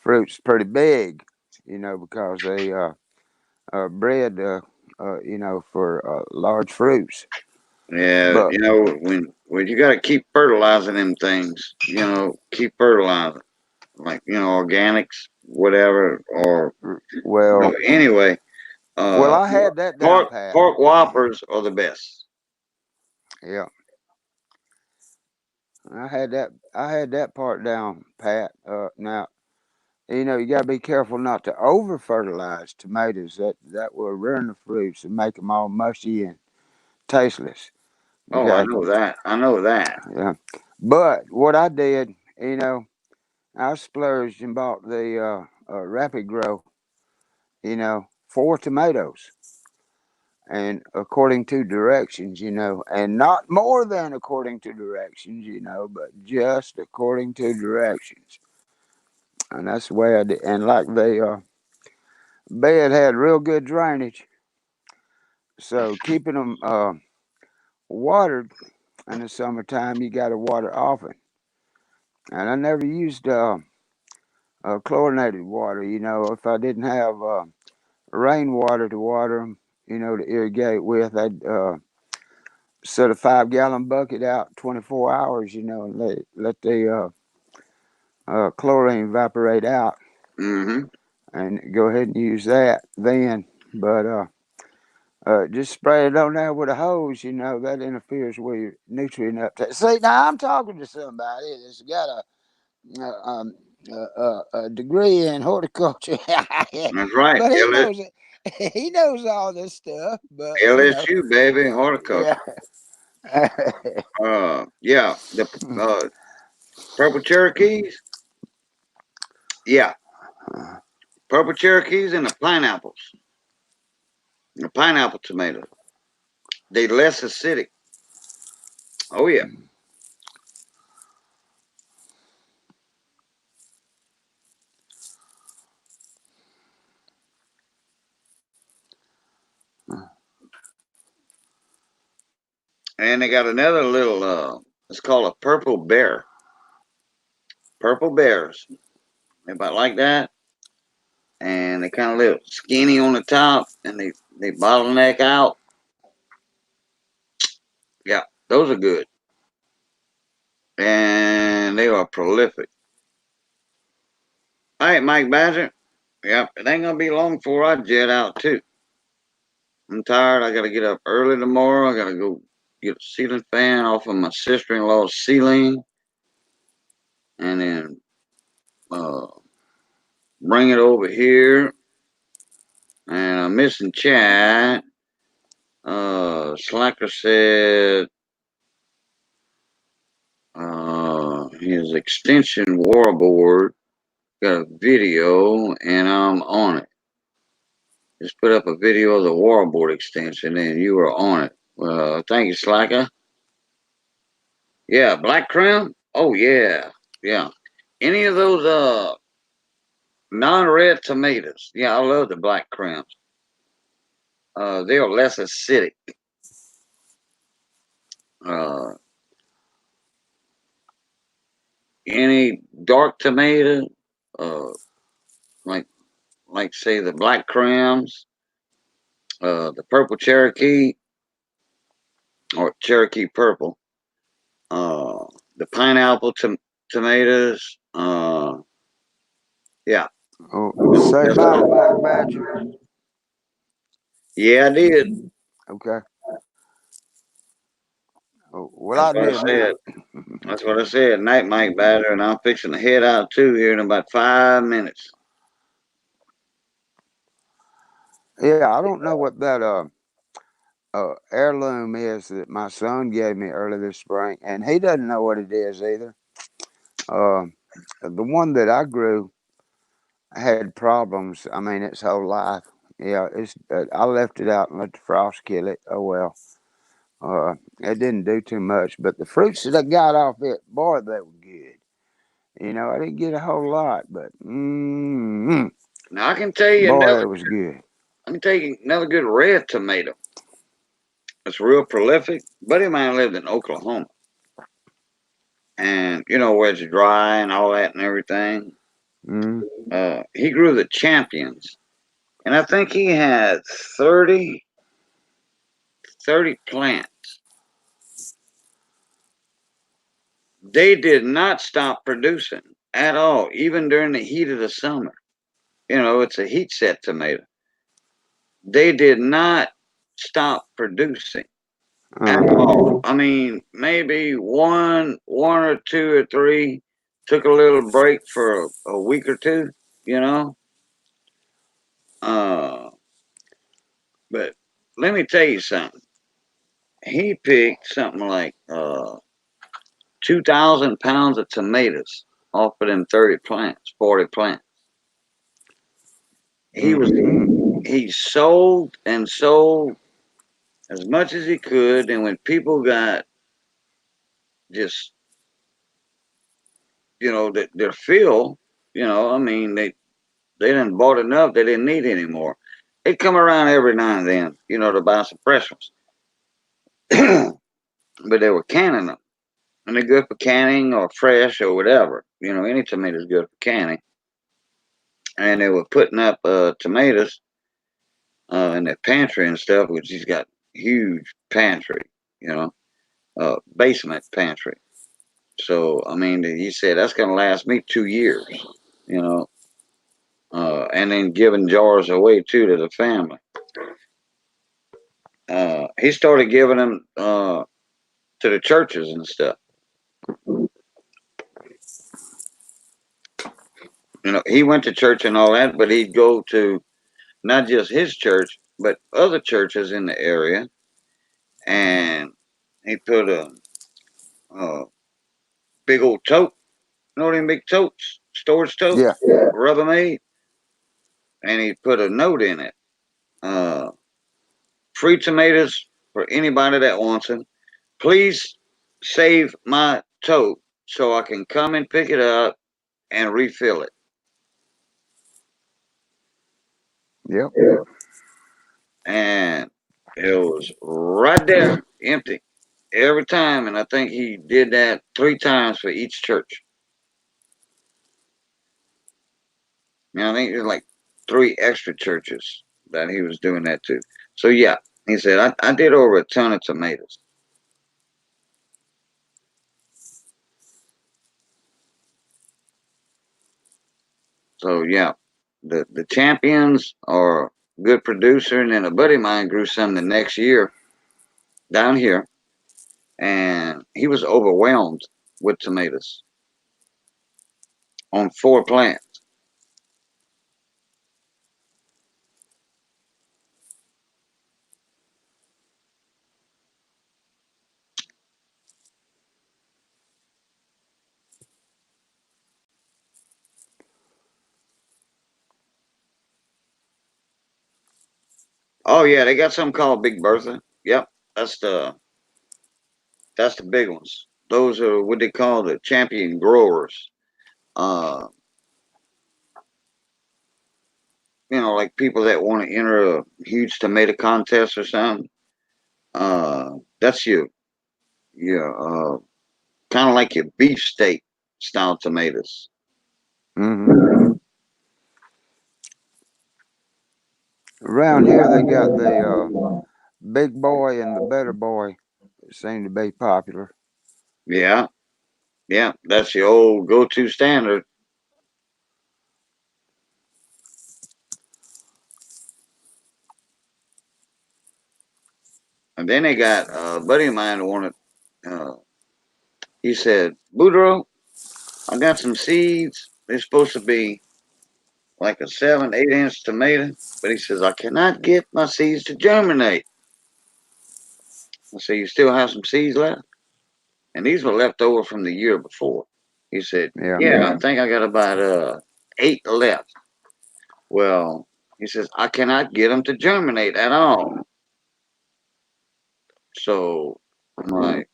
fruit's pretty big, because they bred, for large fruits. Yeah, But when you got to keep fertilizing them things, keep fertilizing, like organics, whatever, or well, anyway. I had that down Park pat. Park Whoppers are the best. Yeah, I had that part down pat. Now you know, you got to be careful not to over fertilize tomatoes. That will ruin the fruits and make them all mushy and tasteless. Oh, I Okay, know that. I know that. yeah. But what I did, you know, I splurged and bought the Rapid Grow, you know, 4 tomatoes, and according to directions, you know, and not more than according to directions, you know, but just according to directions. And that's the way I did. And like the bed had real good drainage, so keeping them watered in the summertime, you got to water often. And I never used chlorinated water. You know, if I didn't have rainwater to water them, you know, to irrigate with, I'd set a 5-gallon bucket out 24 hours, you know, and let the chlorine evaporate out, Mm-hmm. and go ahead and use that then. But just spray it on there with a hose, you know, that interferes with your nutrient uptake. See, now I'm talking to somebody that's got a degree in horticulture, That's right. but he knows all this stuff. But you know, LSU, baby, horticulture. yeah. Yeah, the purple Cherokees. Yeah, purple Cherokees and the pineapples. The pineapple tomato. They less acidic. Oh yeah. And they got another little it's called a purple bear. Purple bears. They about like that. And they kind of little skinny on the top and they bottleneck out. Yeah, those are good. And they are prolific. All right, Mike Badger. Yep, it ain't gonna be long before I jet out too. I'm tired. I gotta get up early tomorrow. I gotta go get a ceiling fan off of my sister-in-law's ceiling, and then uh, bring it over here. And I'm missing Chad. Slacker said his extension warboard got a video, and I'm on it. Just put up a video of the warboard extension, and you were on it. Thank you, Slacker. Yeah, Black Crown. Oh yeah, yeah. Any of those non-red tomatoes. Yeah, I love the Black Crowns. They are less acidic. Uh, any dark tomato, uh, like say the Black Crowns, the Purple Cherokee or Cherokee Purple, uh, the pineapple tomatoes. Yeah. Oh, say bye, Black Badger. Yeah, I did. Okay. Oh, well, That's I what I did said. now. That's what I said. Night, Mike Batter, and I'm fixing to head out too here in about 5 minutes. Yeah, I don't know what that heirloom is that my son gave me early this spring, and he doesn't know what it is either. The one that I grew had problems. I mean, its whole life. Yeah, it's. I left it out and let the frost kill it. Oh well. It didn't do too much, but the fruits that I got off it, boy, they were good. You know, I didn't get a whole lot, but Now I can tell you boy, another. it was good. I can tell you another good red tomato. It's real prolific. Buddy of mine lived in Oklahoma, and you know where it's dry and all that and everything. Mm. He grew the champions, and I think he had 30 plants. They did not stop producing at all, even during the heat of the summer. You know, it's a heat set tomato. They did not stop producing at all. I mean, maybe one or two or three took a little break for a week or two. you know. But let me tell you something. He picked something like 2,000 pounds of tomatoes off of them 30 plants, 40 plants. He sold and sold as much as he could, and when people got just their fill, I mean they didn't bought enough, they didn't need any more. They'd come around every now and then, to buy some fresh ones. But they were canning them. And they're good for canning or fresh or whatever. Any tomato's good for canning. And they were putting up tomatoes in their pantry and stuff, which he's got huge pantry, basement pantry. So, I mean, he said that's going to last me 2 years, you know, and then giving jars away too to the family. He started giving them to the churches and stuff. He went to church and all that, but he'd go to not just his church, but other churches in the area, and he put a big old tote, them big totes, storage totes, Yeah. Rubbermaid, and he put a note in it. Free tomatoes for anybody that wants them. Please save my tote so I can come and pick it up and refill it. Yep. And it was right there, empty, every time. And I think he did that 3 times for each church. I think there's like 3 extra churches that he was doing that to. So yeah, he said, I did over a ton of tomatoes. So yeah, the champions are a good producer, and then a buddy of mine grew some the next year down here, and he was overwhelmed with tomatoes on 4 plants. Oh yeah, they got something called Big Bertha. Yep, that's the big ones. Those are what they call the champion growers. Uh, like people that want to enter a huge tomato contest or something. That's your kind of like your beefsteak style tomatoes. Mm-hmm. Around here, they got the big boy and the better boy. Seem to be popular. Yeah, yeah, that's the old go-to standard. And then they got a buddy of mine who wanted. He said, "Boudreaux, I got some seeds. They're supposed to be like a 7, 8 inch tomato, but he says I cannot get my seeds to germinate." I said, "You still have some seeds left?" And these were left over from the year before. He said, Yeah. "Yeah, I think I got about 8 left." Well, he says I cannot get them to germinate at all. So I'm like,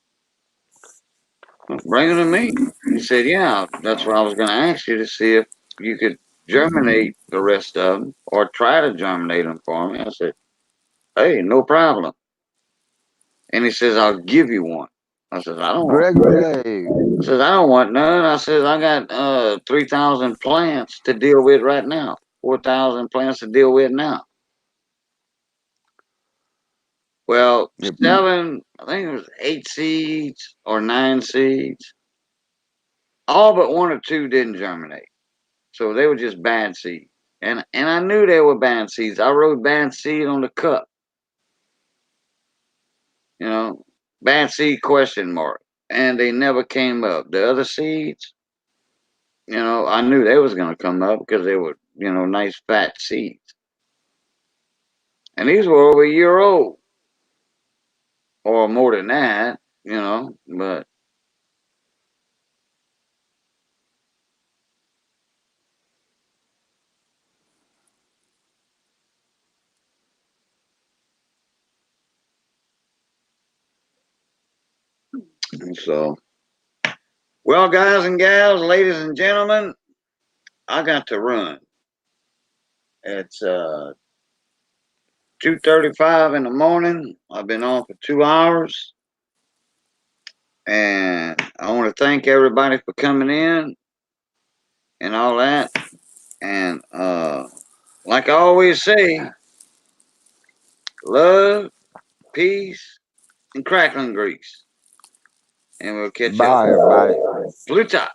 "Well, bring them to me." He said, "Yeah, that's what I was going to ask you to see if you could germinate the rest of them or try to germinate them for me." I said, "Hey, no problem." And he says, "I'll give you one." I says, "I don't want." Gregory. I says, "I don't want none." I says, "I got 3,000 plants to deal with right now. 4,000 plants to deal with now." Well, Yep. 7, I think it was 8 seeds or 9 seeds. All but 1 or 2 didn't germinate. So they were just bad seeds. And I knew they were bad seeds. I wrote bad seed on the cup. Bad seed question mark. And they never came up. The other seeds, I knew they was going to come up because they were nice fat seeds. And these were over a year old, or more than that, but so, well, guys and gals, ladies and gentlemen, I got to run. It's 2:35 in the morning. I've been on for 2 hours. And I want to thank everybody for coming in and all that. And like I always say, love, peace, and crackling grease. And we'll catch Bye, up. everybody. Pluto.